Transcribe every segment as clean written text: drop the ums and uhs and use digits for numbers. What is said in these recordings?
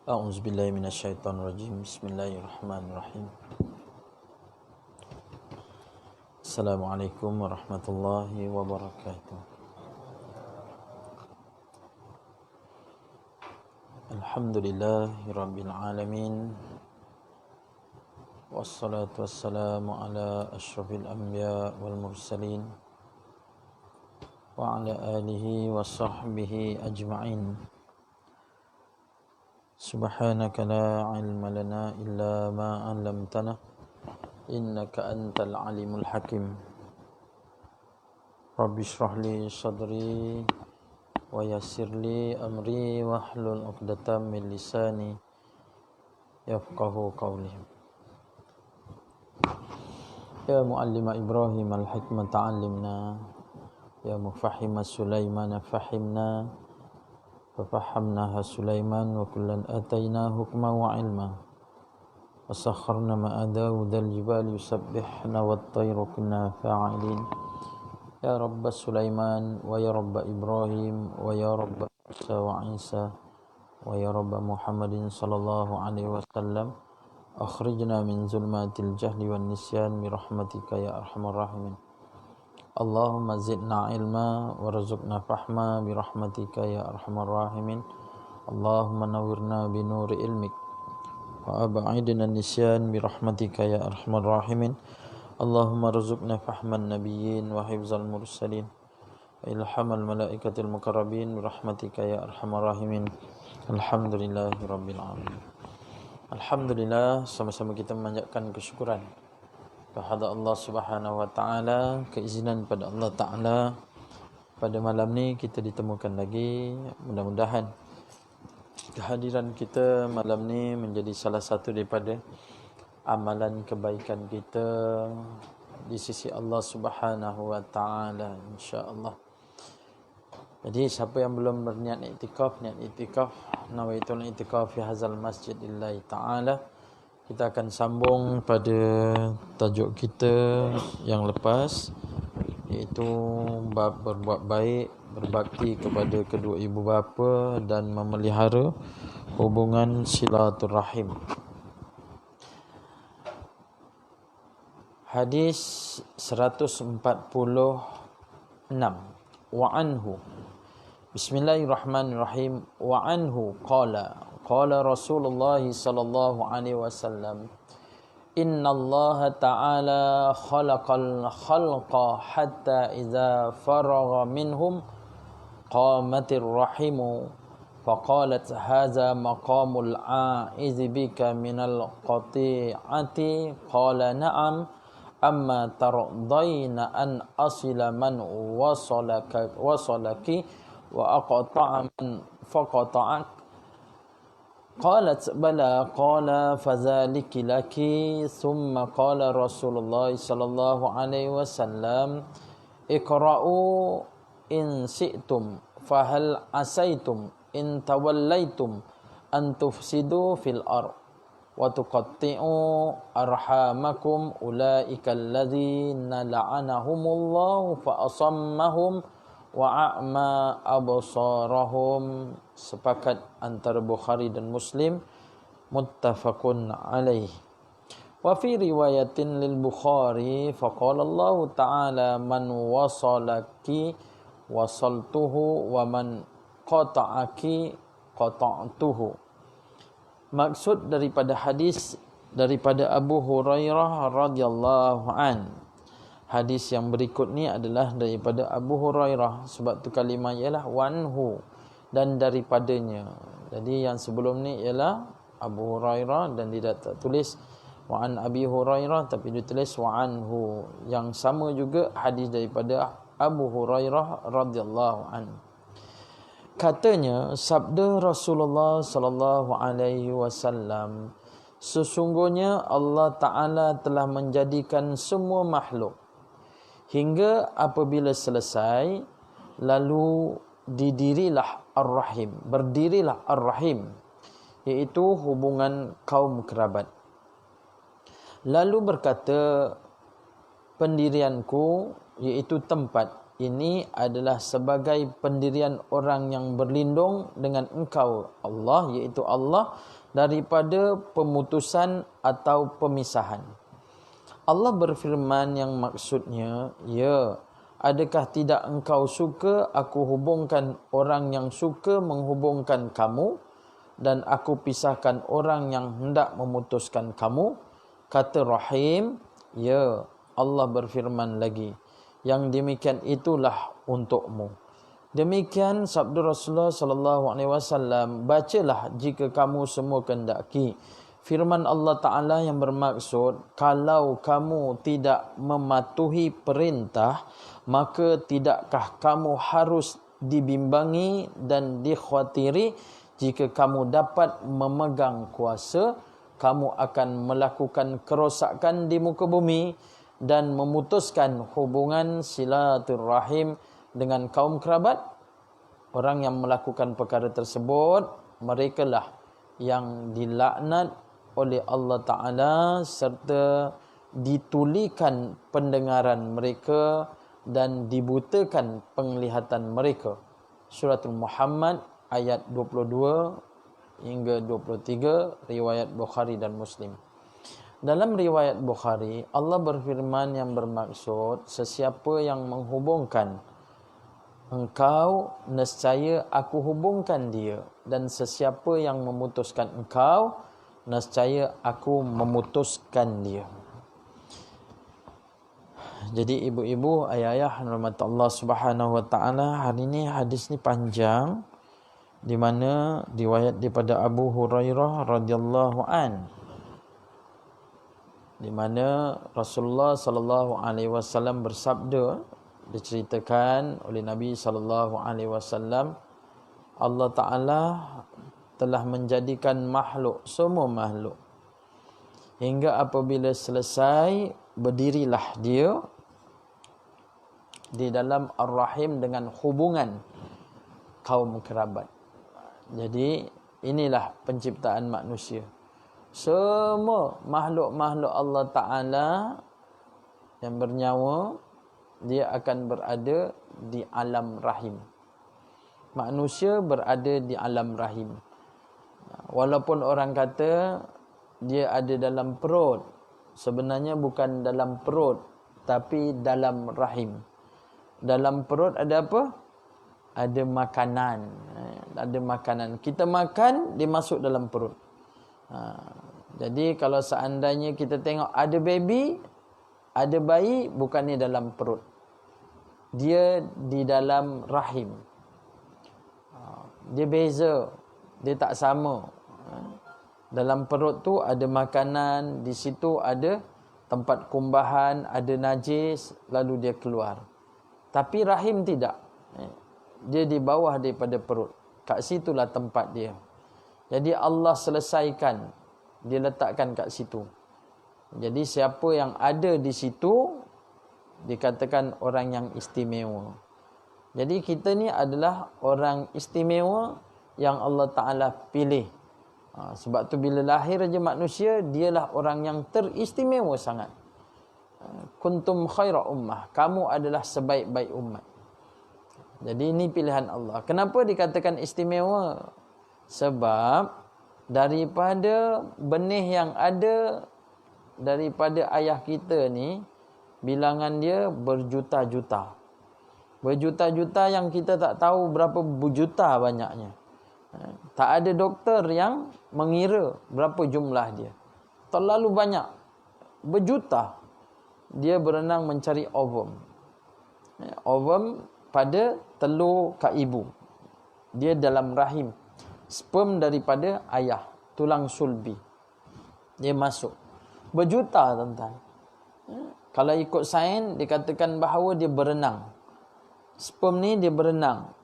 A'udzubillahi minasyaitonirrajim. Bismillahirrahmanirrahim. Assalamualaikum warahmatullahi wabarakatuh. Alhamdulillahi rabbil alamin. Wassalatu wassalamu ala asyrafil anbiya wal mursalin wa ala alihi wa sahbihi ajma'in. Subhanaka la ilma lana illa ma 'allamtana innaka antal alimul hakim. Rabbi shrah li sadri wa yassir li amri wahlul 'uqdatam min lisani yafqahu qawli. Ya muallima Ibrahim al-hikmata 'allimna, ya mufahhima Sulaiman fahimna, ففهمناها سليمان وكلا آتينا حكما وعلما وسخرنا مع داود الجبال يسبحن والطير كنا فاعلين يا رب سليمان ويا رب إبراهيم ويا رب موسى وعيسى ويا رب محمد صلى الله عليه وسلم أخرجنا من ظلمات الجهل والنسيان برحمتك يا أرحم الراحمين. Allahumma zidna ilma warzuqna fahma birahmatika ya arhamar rahimin. Allahumma nawwirna binuri ilmik wa ab'idna nisyan birahmatika ya arhamar rahimin. Allahumma rzuqna fahman nabiyyin wa hifzal mursalin wa ilhamal malaikatil muqarrabin birahmatika ya arhamar rahimin. Alhamdulillahi rabbil alamin. Alhamdulillah, sama-sama kita memanjatkan kesyukuran kepada Allah Subhanahu wa taala, keizinan pada Allah taala pada malam ni kita ditemukan lagi. Mudah-mudahan kehadiran kita malam ni menjadi salah satu daripada amalan kebaikan kita di sisi Allah Subhanahu wa taala, insya-Allah. Jadi siapa yang belum berniat iktikaf, niat iktikaf, nawaitul iktikaf fi hadzal masjid lillahi taala. Kita akan sambung pada tajuk kita yang lepas, iaitu bab berbuat baik, berbakti kepada kedua ibu bapa dan memelihara hubungan silaturahim. Hadis 146. Wa anhu. Bismillahirrahmanirrahim. Wa anhu qala Rasulullah sallallahu alaihi wasallam, inna Allah ta'ala khalaqal khalqa hatta idza faragha minhum qamatir rahimu faqalat hadza maqamul a'iz bika minal qati'ati qala na'am amma tardayna an asila man wasalaki wa aqta'a man faqata'ak. Qalat bala qala fadzalika laki. Thumma qala Rasulullah sallallahu alaihi wasallam, iqra'u in syi'tum fahal asaitum in tawallaitum an tufsidu fil ard wa tuqatti'u arhamakum ulaika alladzina la'anahumullahu fa asammahum wa a'ma absarahum. Sepakat antara Bukhari dan Muslim, muttafaqun alaih. Wa fi riwayatin lil Bukhari faqala Allah ta'ala man wasalaki wasaltuhu wa man qata'aki qata'tuhu. Maksud daripada hadis daripada Abu Hurairah radhiyallahu an. Hadis yang berikut ni adalah daripada Abu Hurairah, sebab tu kalimah ialah wanhu, dan daripadanya. Jadi yang sebelum ni ialah Abu Hurairah dan dia tak tulis wa an Abi Hurairah, tapi dia tulis wa anhu. Yang sama juga hadis daripada Abu Hurairah radhiyallahu an. Katanya, sabda Rasulullah sallallahu alaihi wasallam, sesungguhnya Allah Taala telah menjadikan semua makhluk hingga apabila selesai, lalu didirilah Ar-Rahim, berdirilah Ar-Rahim, iaitu hubungan kaum kerabat. Lalu berkata, pendirianku iaitu tempat ini adalah sebagai pendirian orang yang berlindung dengan engkau Allah, iaitu Allah, daripada pemutusan atau pemisahan. Allah berfirman yang maksudnya, ya, adakah tidak engkau suka aku hubungkan orang yang suka menghubungkan kamu, dan aku pisahkan orang yang hendak memutuskan kamu? Kata Rahim, ya. Allah berfirman lagi, yang demikian itulah untukmu. Demikian sabda Rasulullah sallallahu alaihi wasallam, bacalah jika kamu semua kehendaki. Firman Allah Ta'ala yang bermaksud, kalau kamu tidak mematuhi perintah, maka tidakkah kamu harus dibimbangi dan dikhawatiri jika kamu dapat memegang kuasa, kamu akan melakukan kerosakan di muka bumi dan memutuskan hubungan silaturrahim dengan kaum kerabat. Orang yang melakukan perkara tersebut, merekalah yang dilaknat oleh Allah Ta'ala serta ditulikan pendengaran mereka dan dibutakan penglihatan mereka. Suratul Muhammad ayat 22 hingga 23, riwayat Bukhari dan Muslim. Dalam riwayat Bukhari, Allah berfirman yang bermaksud, sesiapa yang menghubungkan engkau, nescaya aku hubungkan dia, dan sesiapa yang memutuskan engkau, nescaya aku memutuskan dia. Jadi ibu-ibu, ayah-ayah rahmat Allah Subhanahu wa taala, hari ini hadis ni panjang, di mana riwayat daripada Abu Hurairah radhiyallahu an, di mana Rasulullah sallallahu alaihi wasallam bersabda, diceritakan oleh Nabi sallallahu alaihi wasallam, Allah Taala telah menjadikan makhluk, semua makhluk, hingga apabila selesai, berdirilah dia di dalam ar-rahim dengan hubungan kaum kerabat. Jadi inilah penciptaan manusia. Semua makhluk-makhluk Allah Ta'ala yang bernyawa, dia akan berada di alam rahim. Manusia berada di alam rahim. Walaupun orang kata dia ada dalam perut, sebenarnya bukan dalam perut, tapi dalam rahim. Dalam perut ada apa? Ada makanan. Ada makanan. Kita makan, dia masuk dalam perut. Jadi kalau seandainya kita tengok ada baby, ada bayi, bukannya dalam perut, dia di dalam rahim. Dia beza, dia tak sama. Dalam perut tu ada makanan, di situ ada tempat kumbahan, ada najis, lalu dia keluar. Tapi rahim tidak, dia di bawah daripada perut, kat situlah tempat dia. Jadi Allah selesaikan, dia letakkan kat situ. Jadi siapa yang ada di situ dikatakan orang yang istimewa. Jadi kita ni adalah orang istimewa yang Allah Ta'ala pilih. Sebab tu bila lahir aja manusia, dialah orang yang teristimewa sangat. Kuntum khaira ummah, kamu adalah sebaik-baik umat. Jadi ini pilihan Allah. Kenapa dikatakan istimewa? Sebab daripada benih yang ada daripada ayah kita ni, bilangan dia berjuta-juta. Berjuta-juta yang kita tak tahu berapa berjuta banyaknya. Tak ada doktor yang mengira berapa jumlah dia. Terlalu banyak. Berjuta. Dia berenang mencari ovum. Ovum pada telur kat ibu. Dia dalam rahim. Sperm daripada ayah, tulang sulbi. Dia masuk. Berjuta, tuan-tuan. Kalau ikut sains, dikatakan bahawa dia berenang. Sperm ni dia berenang.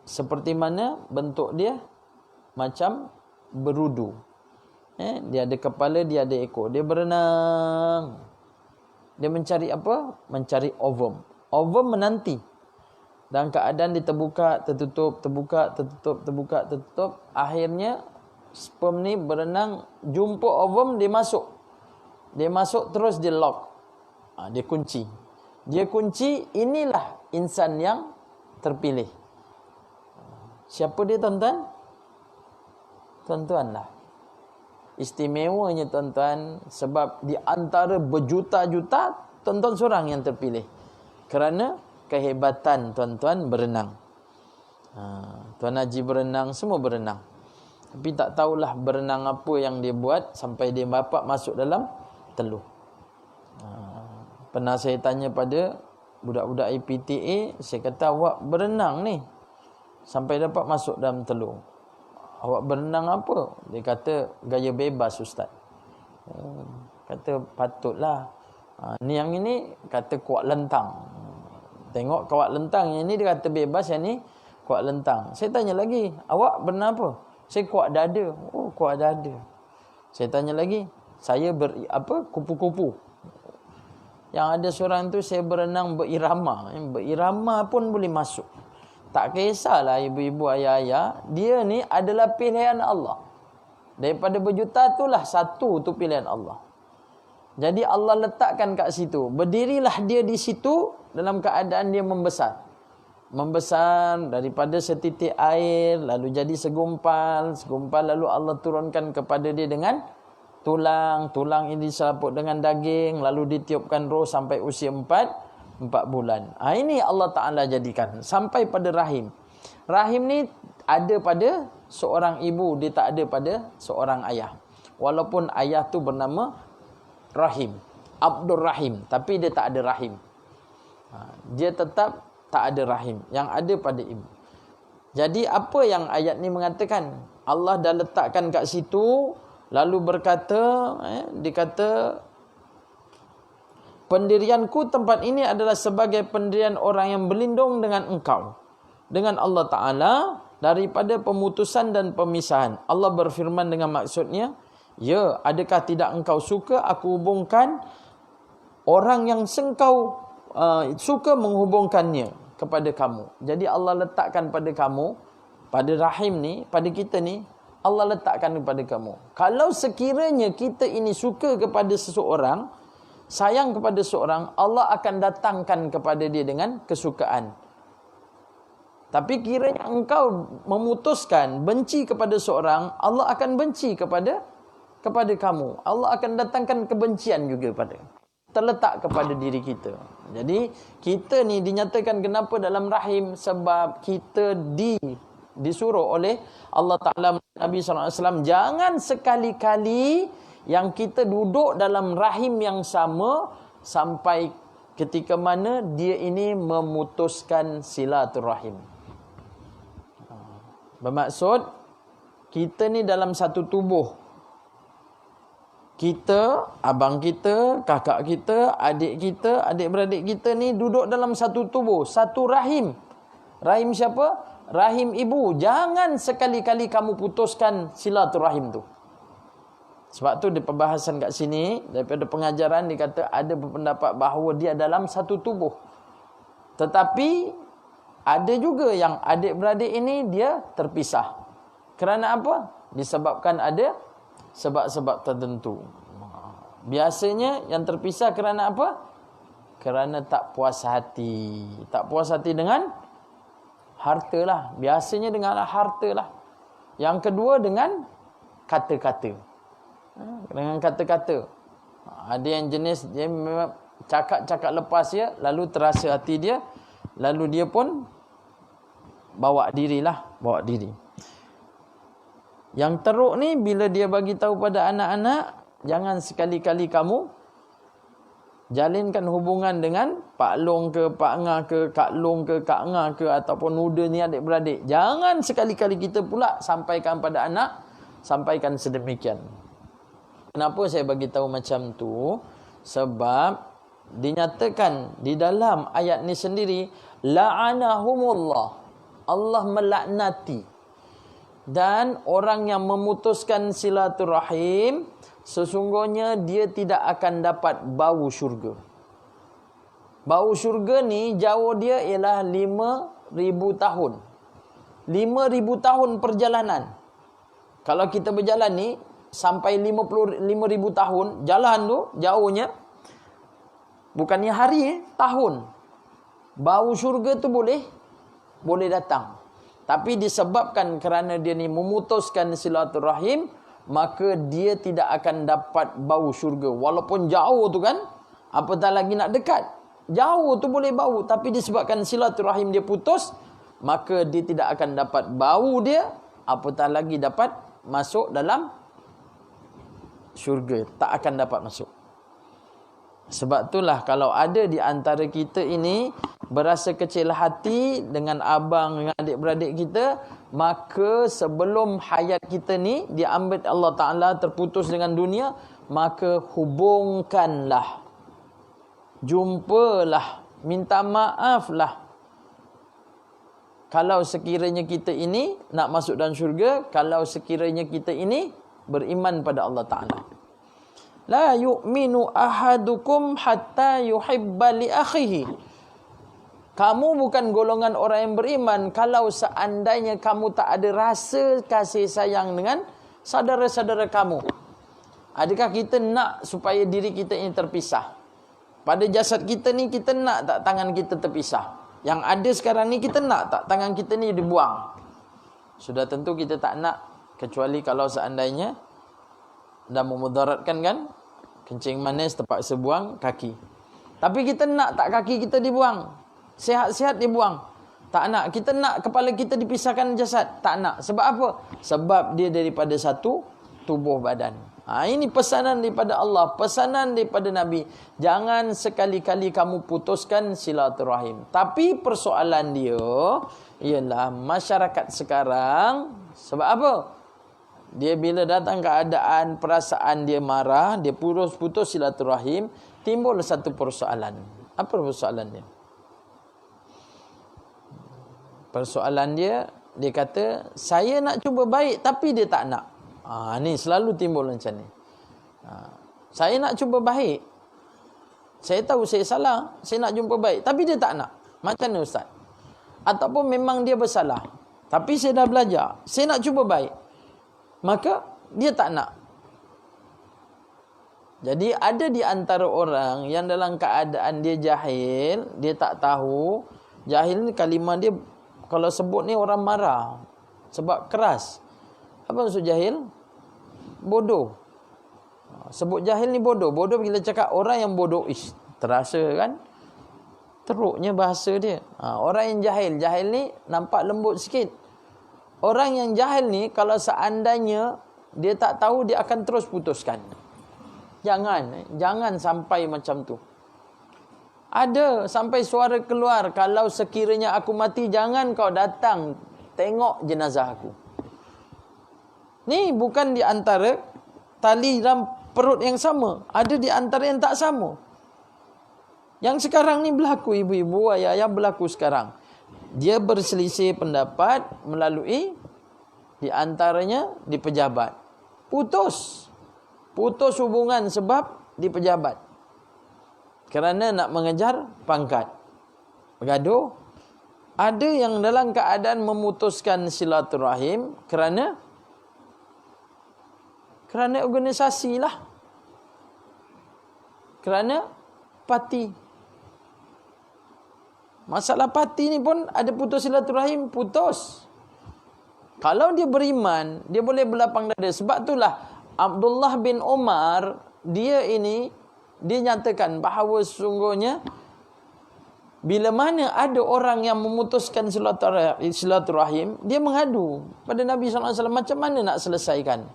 Seperti mana bentuk dia? Macam berudu. Dia ada kepala, dia ada ekor. Dia berenang. Dia mencari apa? Mencari ovum. Ovum menanti. Dalam keadaan dia terbuka, tertutup, terbuka, tertutup, terbuka, tertutup. Akhirnya sperm ni berenang, jumpa ovum, dia masuk. Dia masuk terus dia lock. Dia kunci. Dia kunci, inilah insan yang terpilih. Siapa dia tuan-tuan? Tuan-tuan lah. Istimewanya tuan-tuan, sebab di antara berjuta-juta, tuan-tuan seorang yang terpilih. Kerana kehebatan tuan-tuan berenang. Tuan Haji berenang, semua berenang. Tapi tak tahulah berenang apa yang dia buat sampai dia dapat masuk dalam telur. Pernah saya tanya pada budak-budak IPTA, saya kata, awak berenang ni sampai dapat masuk dalam telur. Awak berenang apa? Dia kata, gaya bebas ustaz. Kata, patutlah. Ni yang ini kata kuat lentang. Tengok kuat lentang, yang ni dia kata bebas, yang ni kuat lentang. Saya tanya lagi, awak berenang apa? Saya kuat dada. Oh, kuat dada. Saya tanya lagi, saya kupu-kupu. Yang ada seorang tu saya berenang berirama. Berirama pun boleh masuk. Tak kisahlah ibu-ibu, ayah-ayah, dia ni adalah pilihan Allah. Daripada berjuta itulah satu tu pilihan Allah. Jadi Allah letakkan kat situ. Berdirilah dia di situ dalam keadaan dia membesar. Membesar daripada setitik air, lalu jadi segumpal. Segumpal lalu Allah turunkan kepada dia dengan tulang. Tulang ini diselaput dengan daging, lalu ditiupkan roh sampai usia 4 bulan. Ini Allah Ta'ala jadikan sampai pada rahim. Rahim ni ada pada seorang ibu, dia tak ada pada seorang ayah. Walaupun ayah tu bernama Rahim, Abdul Rahim, tapi dia tak ada rahim. Dia tetap tak ada rahim, yang ada pada ibu. Jadi apa yang ayat ni mengatakan? Allah dah letakkan kat situ, lalu berkata, dikata, pendirianku tempat ini adalah sebagai pendirian orang yang berlindung dengan engkau, dengan Allah Ta'ala, daripada pemutusan dan pemisahan. Allah berfirman dengan maksudnya, ya, adakah tidak engkau suka aku hubungkan orang yang engkau suka menghubungkannya kepada kamu. Jadi Allah letakkan pada kamu, pada rahim ni, pada kita ni, Allah letakkan kepada kamu. Kalau sekiranya kita ini suka kepada seseorang, sayang kepada seorang, Allah akan datangkan kepada dia dengan kesukaan. Tapi kiranya engkau memutuskan benci kepada seorang, Allah akan benci kepada kamu. Allah akan datangkan kebencian juga pada. Terletak kepada diri kita. Jadi kita ni dinyatakan kenapa dalam rahim, sebab kita disuruh oleh Allah Ta'ala, Nabi SAW, jangan sekali-kali yang kita duduk dalam rahim yang sama sampai ketika mana dia ini memutuskan silaturahim. Bermaksud, kita ni dalam satu tubuh. Kita, abang kita, kakak kita, adik kita, adik-beradik kita ni duduk dalam satu tubuh, satu rahim. Rahim siapa? Rahim ibu. Jangan sekali-kali kamu putuskan silaturahim tu. Sebab tu di pembahasan kat sini, daripada pengajaran dikata ada berpendapat bahawa dia dalam satu tubuh. Tetapi ada juga yang adik-beradik ini dia terpisah. Kerana apa? Disebabkan ada sebab-sebab tertentu. Biasanya yang terpisah kerana apa? Kerana tak puas hati. Tak puas hati dengan harta lah. Biasanya dengan harta lah. Yang kedua dengan kata-kata. Dengan kata-kata. Ada yang jenis dia memang cakap-cakap lepas dia, lalu terasa hati dia, lalu dia pun bawa diri. Yang teruk ni bila dia bagi tahu pada anak-anak, jangan sekali-kali kamu jalinkan hubungan dengan Pak Long ke, Pak Nga ke, Kak Long ke, Kak Nga ke, ataupun muda ni adik-beradik. Jangan sekali-kali kita pula sampaikan pada anak, sampaikan sedemikian. Kenapa saya bagi tahu macam tu? Sebab dinyatakan di dalam ayat ni sendiri, la'anahumullah, Allah melaknati. Dan orang yang memutuskan silaturahim, sesungguhnya dia tidak akan dapat bau syurga. Bau syurga ni jauh dia ialah 5,000 tahun. 5,000 tahun perjalanan. Kalau kita berjalan ni sampai 55,000 tahun, jalan tu jauhnya bukannya hari, tahun. Bau syurga tu boleh datang. Tapi disebabkan kerana dia ni memutuskan silaturahim, maka dia tidak akan dapat bau syurga. Walaupun jauh tu kan, apatah lagi nak dekat. Jauh tu boleh bau, tapi disebabkan silaturahim dia putus, maka dia tidak akan dapat bau dia, apatah lagi dapat masuk dalam syurga. Tak akan dapat masuk. Sebab itulah kalau ada di antara kita ini berasa kecil hati dengan abang, dengan adik-beradik kita, maka sebelum hayat kita ni diambil Allah Ta'ala, terputus dengan dunia, maka hubungkanlah, jumpalah, minta maaflah. Kalau sekiranya kita ini nak masuk dalam syurga, kalau sekiranya kita ini beriman pada Allah Ta'ala. La yu'minu ahadukum hatta yuhibba li akhihi. Kamu bukan golongan orang yang beriman kalau seandainya kamu tak ada rasa kasih sayang dengan saudara-saudara kamu. Adakah kita nak supaya diri kita ini terpisah? Pada jasad kita ni, kita nak tak tangan kita terpisah? Yang ada sekarang ni, kita nak tak tangan kita ni dibuang? Sudah tentu kita tak nak, kecuali kalau seandainya dah memudaratkan kan? Kencing manis terpaksa buang kaki. Tapi kita nak tak kaki kita dibuang? Sihat-sihat dibuang? Tak nak. Kita nak kepala kita dipisahkan jasad? Tak nak. Sebab apa? Sebab dia daripada satu tubuh badan. Ini pesanan daripada Allah, pesanan daripada Nabi. Jangan sekali-kali kamu putuskan silaturahim. Tapi persoalan dia ialah masyarakat sekarang, sebab apa? Dia bila datang keadaan perasaan dia marah, dia putus silaturahim, timbul satu persoalan. Apa persoalan dia? Persoalan dia kata, saya nak cuba baik tapi dia tak nak. Ni selalu timbul macam ni. Saya nak cuba baik. Saya tahu saya salah, saya nak jumpa baik tapi dia tak nak. Macam mana Ustaz? Ataupun memang dia bersalah, tapi saya dah belajar, saya nak cuba baik, maka dia tak nak. Jadi ada di antara orang yang dalam keadaan dia jahil, dia tak tahu. Jahil ni kalimah dia kalau sebut ni orang marah sebab keras. Apa maksud jahil? Bodoh. Sebut jahil ni bodoh. Bodoh bila cakap orang yang bodoh, terasa kan teruknya bahasa dia. Orang yang jahil ni nampak lembut sikit. Orang yang jahil ni kalau seandainya dia tak tahu, dia akan terus putuskan. Jangan sampai macam tu. Ada sampai suara keluar, kalau sekiranya aku mati, jangan kau datang tengok jenazah aku. Ni bukan di antara tali dalam perut yang sama, ada di antara yang tak sama. Yang sekarang ni berlaku, ibu-ibu, ayah-ayah, berlaku sekarang. Dia berselisih pendapat melalui di antaranya di pejabat. Putus hubungan sebab di pejabat, kerana nak mengejar pangkat. Bergaduh. Ada yang dalam keadaan memutuskan silaturahim kerana organisasi lah. Kerana parti. Masalah parti ni pun ada putus silaturahim, putus. Kalau dia beriman, dia boleh berlapang dada. Sebab itulah Abdullah bin Umar, dia nyatakan bahawa sesungguhnya bila mana ada orang yang memutuskan silaturahim, dia mengadu pada Nabi SAW, macam mana nak selesaikan.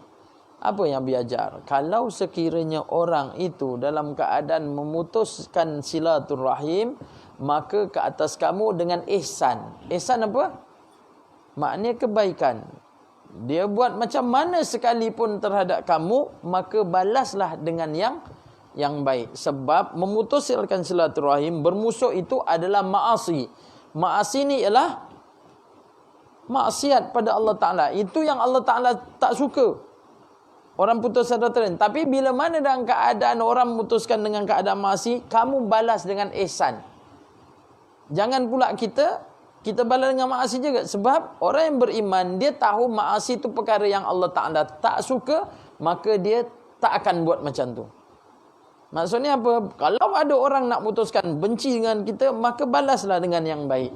Apa yang diajar? Kalau sekiranya orang itu dalam keadaan memutuskan silaturahim, maka ke atas kamu dengan ihsan. Ihsan apa? Maknanya kebaikan. Dia buat macam mana sekalipun terhadap kamu, maka balaslah dengan yang baik. Sebab memutuskan silaturahim, bermusuh itu adalah ma'asi. Ma'asi ni ialah maksiat pada Allah Ta'ala. Itu yang Allah Ta'ala tak suka. Orang putus silaturahim. Tapi bila mana dalam keadaan orang memutuskan dengan keadaan maasi, kamu balas dengan ihsan. Jangan pula kita balas dengan maasi juga. Sebab orang yang beriman, dia tahu maasi itu perkara yang Allah Ta'ala tak suka, maka dia tak akan buat macam tu. Maksudnya apa? Kalau ada orang nak putuskan benci dengan kita, maka balaslah dengan yang baik.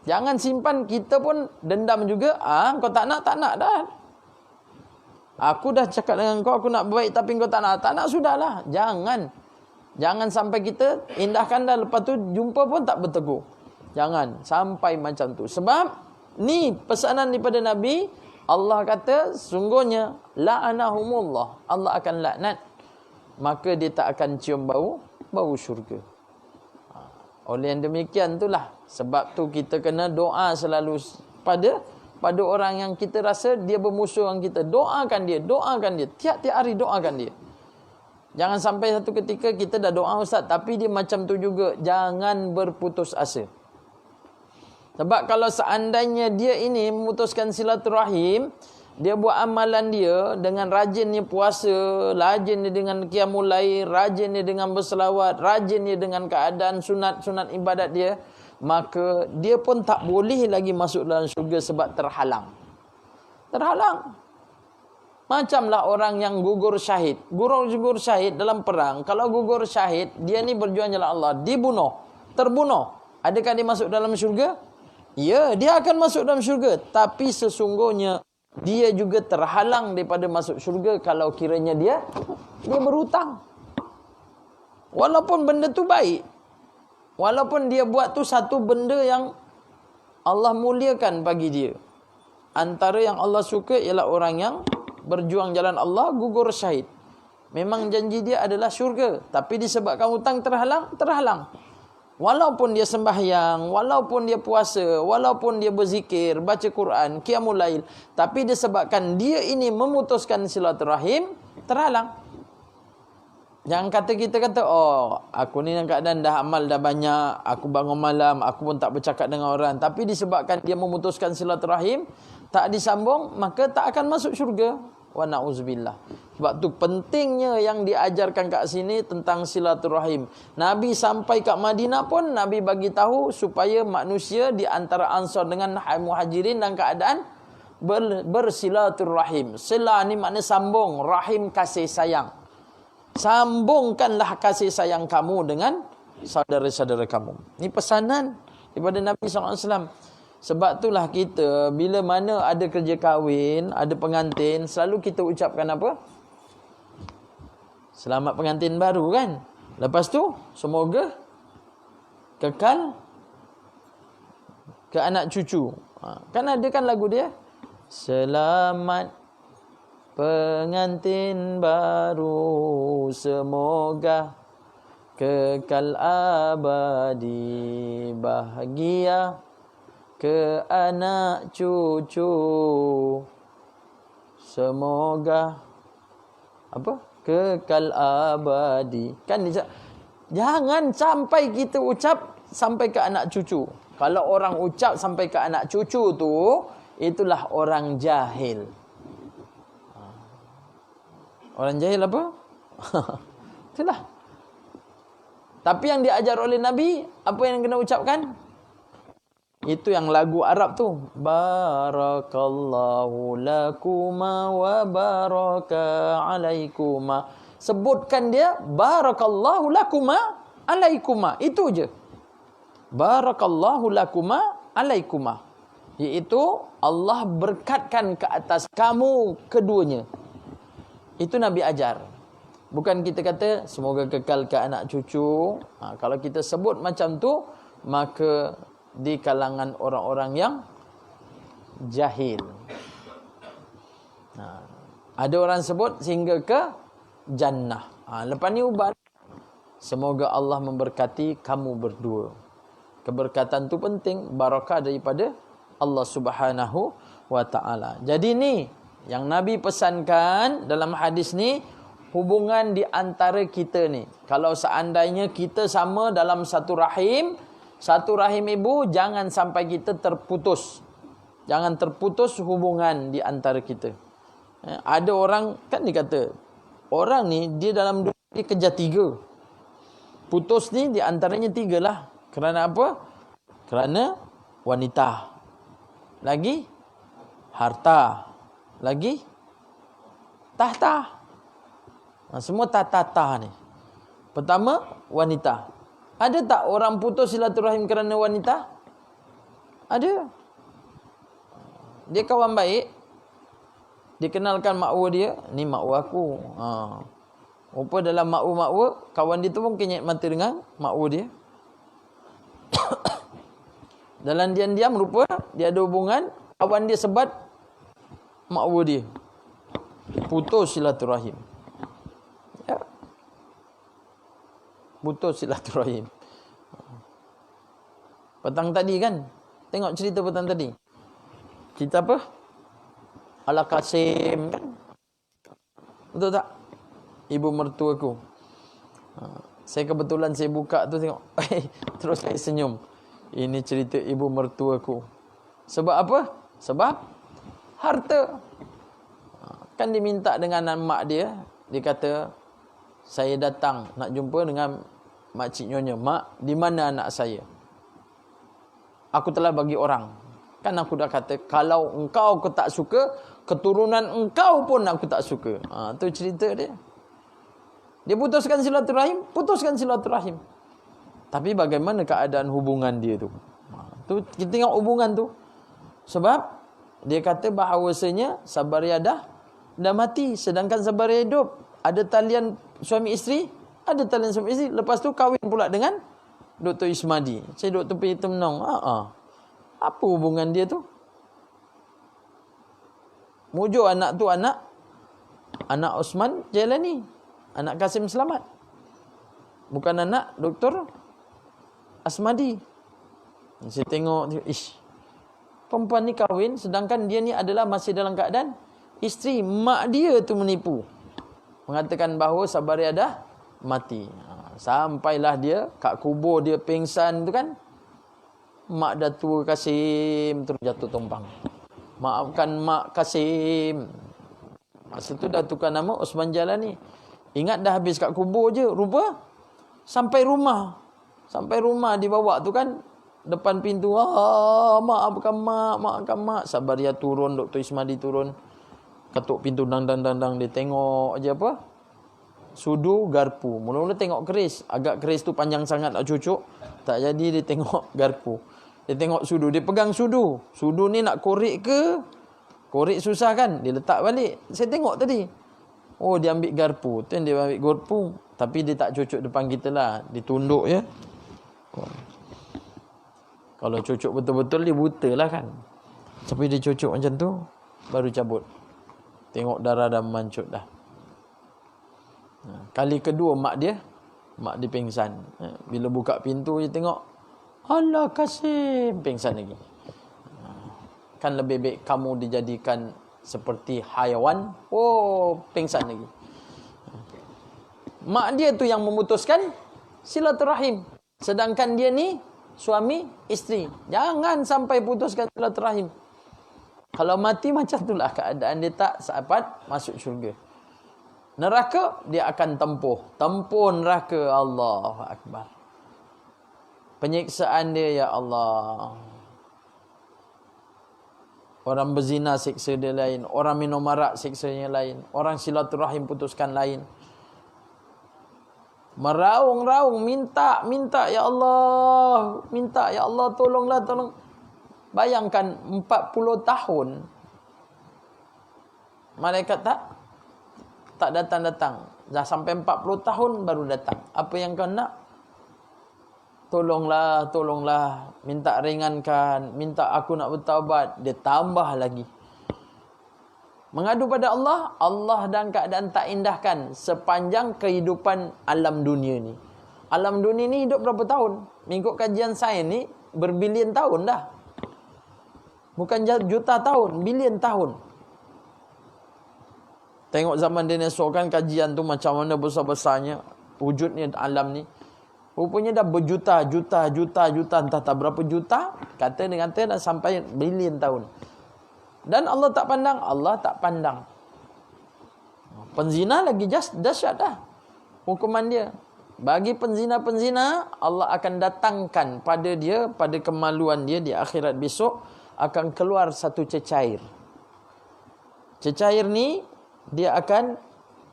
Jangan simpan, kita pun dendam juga. Kau tak nak dah. Aku dah cakap dengan kau, aku nak baik tapi kau tak nak, sudahlah. Jangan sampai kita indahkan dah, lepas tu jumpa pun tak bertegur. Jangan sampai macam tu. Sebab ni pesanan daripada Nabi. Allah kata sungguhnya la'anahumullah, Allah akan laknat, maka dia tak akan cium bau syurga. Oleh yang demikian itulah sebab tu kita kena doa selalu pada orang yang kita rasa dia bermusuh dengan kita. Doakan dia. Tiap-tiap hari doakan dia. Jangan sampai satu ketika kita dah doa Ustaz, tapi dia macam tu juga. Jangan berputus asa. Sebab kalau seandainya dia ini memutuskan silaturahim, dia buat amalan dia dengan rajinnya puasa, rajin dia dengan qiyamul lail, rajin dia dengan berselawat, rajin dia dengan keadaan sunat-sunat ibadat dia, maka dia pun tak boleh lagi masuk dalam syurga sebab terhalang. Macamlah orang yang gugur syahid. Gugur syahid dalam perang. Kalau gugur syahid, dia ni berjuang jalan Allah, terbunuh. Adakah dia masuk dalam syurga? Ya, dia akan masuk dalam syurga. Tapi sesungguhnya dia juga terhalang daripada masuk syurga kalau kiranya dia berhutang. Walaupun benda tu baik, walaupun dia buat tu satu benda yang Allah muliakan bagi dia. Antara yang Allah suka ialah orang yang berjuang jalan Allah, gugur syahid. Memang janji dia adalah syurga, tapi disebabkan hutang terhalang. Walaupun dia sembahyang, walaupun dia puasa, walaupun dia berzikir, baca Quran, qiyamul lail, tapi disebabkan dia ini memutuskan silaturahim, terhalang. Jangan kita kata, aku ni dalam keadaan dah amal dah banyak, aku bangun malam, aku pun tak bercakap dengan orang, tapi disebabkan dia memutuskan silaturahim, tak disambung, maka tak akan masuk syurga. Wa na'udzubillah. Sebab tu pentingnya yang diajarkan kat sini tentang silaturahim. Nabi sampai kat Madinah pun Nabi bagi tahu supaya manusia di antara Ansar dengan Muhajirin dalam keadaan bersilaturahim. Sila ni makna sambung, rahim kasih sayang. Sambungkanlah kasih sayang kamu dengan saudara-saudara kamu. Ini pesanan daripada Nabi SAW. Sebab itulah kita bila mana ada kerja kahwin, ada pengantin, selalu kita ucapkan apa? Selamat pengantin baru kan? Lepas tu, semoga kekal ke anak cucu. Kan ada kan lagu dia? Selamat pengantin baru, semoga kekal abadi bahagia ke anak cucu, semoga apa? Kekal abadi. Kan jangan sampai kita ucap sampai ke anak cucu. Kalau orang ucap sampai ke anak cucu tu, itulah orang jahil. Orang jahil apa? Itulah. Tapi yang diajar oleh Nabi, apa yang kena ucapkan? Itu yang lagu Arab tu. Barakallahu lakuma wa baraka alaikuma. Sebutkan dia barakallahu lakuma alaikuma. Itu je. Barakallahu lakuma alaikuma. Iaitu Allah berkatkan ke atas kamu keduanya. Itu Nabi ajar. Bukan kita kata semoga kekal ke anak cucu. Kalau kita sebut macam tu, maka di kalangan orang-orang yang jahil. Ada orang sebut sehingga ke jannah. Lepas ni ubah. Semoga Allah memberkati kamu berdua. Keberkatan tu penting, barakah daripada Allah Subhanahu wa taala. Jadi ni yang Nabi pesankan dalam hadis ni, hubungan di antara kita ni. Kalau seandainya kita sama dalam satu rahim ibu, jangan sampai kita terputus. Jangan terputus hubungan di antara kita. Ada orang, kan dia kata, orang ni dia dalam dunia dia kejar 3. Putus ni di antaranya 3 lah. Kerana apa? Kerana wanita. Lagi harta. Lagi tahta. Semua tata ni. Pertama, wanita. Ada tak orang putus silaturahim kerana wanita? Ada. Dia kawan baik, dikenalkan makwa dia, ni makwa aku. Rupa dalam makwa-makwa, kawan dia tu pun kenyat mata dengan makwa dia. Dalam diam-diam rupa dia ada hubungan, kawan dia sebat makwa dia. Putus silaturahim. Ya. Putus silaturahim. Petang tadi kan, tengok cerita petang tadi. Cerita apa? Ala Kasim kan? Betul tak? Ibu mertua aku. Saya kebetulan saya buka tu tengok. Terus saya senyum. Ini cerita ibu mertua aku. Sebab apa? Sebab harta. Kan diminta dengan mak dia. Dia kata, saya datang nak jumpa dengan makcik nyonya. Mak, di mana anak saya? Aku telah bagi orang. Kan aku dah kata, kalau engkau tak suka, keturunan engkau pun aku tak suka. Tu cerita dia. Dia putuskan silaturahim. Tapi bagaimana keadaan hubungan dia tu? Tu kita tengok hubungan tu. Sebab dia kata bahawasanya Sabaria dah mati, sedangkan Sabaria hidup. Ada talian suami isteri, lepas tu kahwin pula dengan Dr. Ismadi. Saya Dr. Peter Menong. Apa hubungan dia tu? Mujuk anak tu anak Osman Jailani, anak Kasim Selamat. Bukan anak Dr. Asmadi. Saya tengok, perempuan ni kahwin, sedangkan dia ni adalah masih dalam keadaan isteri. Mak dia tu menipu, mengatakan bahawa Sabaria dah mati. Sampailah dia kat kubur dia pingsan tu kan, mak Datuk Kasim terus jatuh tumpang. Maafkan Mak Kasim. Masa tu dah tukar nama Osman Jalani. Ingat dah habis kat kubur je, rupa sampai rumah dibawa tu kan, depan pintu, maafkan mak. Sabaria turun, Dr. Ismadi turun, ketuk pintu, dang. Dia tengok aje apa, sudu garpu. Mula-mula tengok keris, agak keris tu panjang sangat nak cucuk, tak jadi. Dia tengok garpu, dia tengok sudu, dia pegang sudu ni nak korek ke? Korek susah kan, dia letak balik. Saya tengok tadi, dia ambil garpu. Tu dia ambil garpu, tapi dia tak cucuk depan kita lah, ditunduk je. Kalau cucuk betul-betul dia buta lah kan. Tapi dia cucuk macam tu, baru cabut. Tengok darah dah mancut dah. Kali kedua mak dia pingsan. Bila buka pintu dia tengok, Allah Kasim, pingsan lagi. Kan lebih baik kamu dijadikan seperti haiwan. Pingsan lagi. Mak dia tu yang memutuskan silaturahim, sedangkan dia ni suami isteri. Jangan sampai putuskan silaturahim. Kalau mati macam itulah keadaan dia, tak sahabat masuk syurga. Neraka dia akan tempuh neraka. Allahu Akbar. Penyiksaan dia, ya Allah. Orang berzina siksa dia lain, orang minum arak siksanya lain, orang silaturahim putuskan lain. Meraung-raung, minta ya Allah, tolonglah. Bayangkan 40 tahun malaikat tak datang. Dah sampai 40 tahun baru datang. Apa yang kau nak? Tolonglah, minta ringankan, minta aku nak bertaubat. Dia tambah lagi. Mengadu pada Allah, Allah dalam keadaan tak indahkan sepanjang kehidupan alam dunia ni. Alam dunia ni hidup berapa tahun? Mengikut kajian sains ni, berbilion tahun dah. Bukan juta tahun, bilion tahun. Tengok zaman dinosaur kan, kajian tu macam mana besar-besarnya wujudnya alam ni. Rupanya dah berjuta-juta, entah tak berapa juta, kata dah sampai bilion tahun. Dan Allah tak pandang. Penzina lagi dahsyat dah hukuman dia. Bagi penzina, Allah akan datangkan pada dia, pada kemaluan dia di akhirat besok, akan keluar satu cecair. Cecair ni dia akan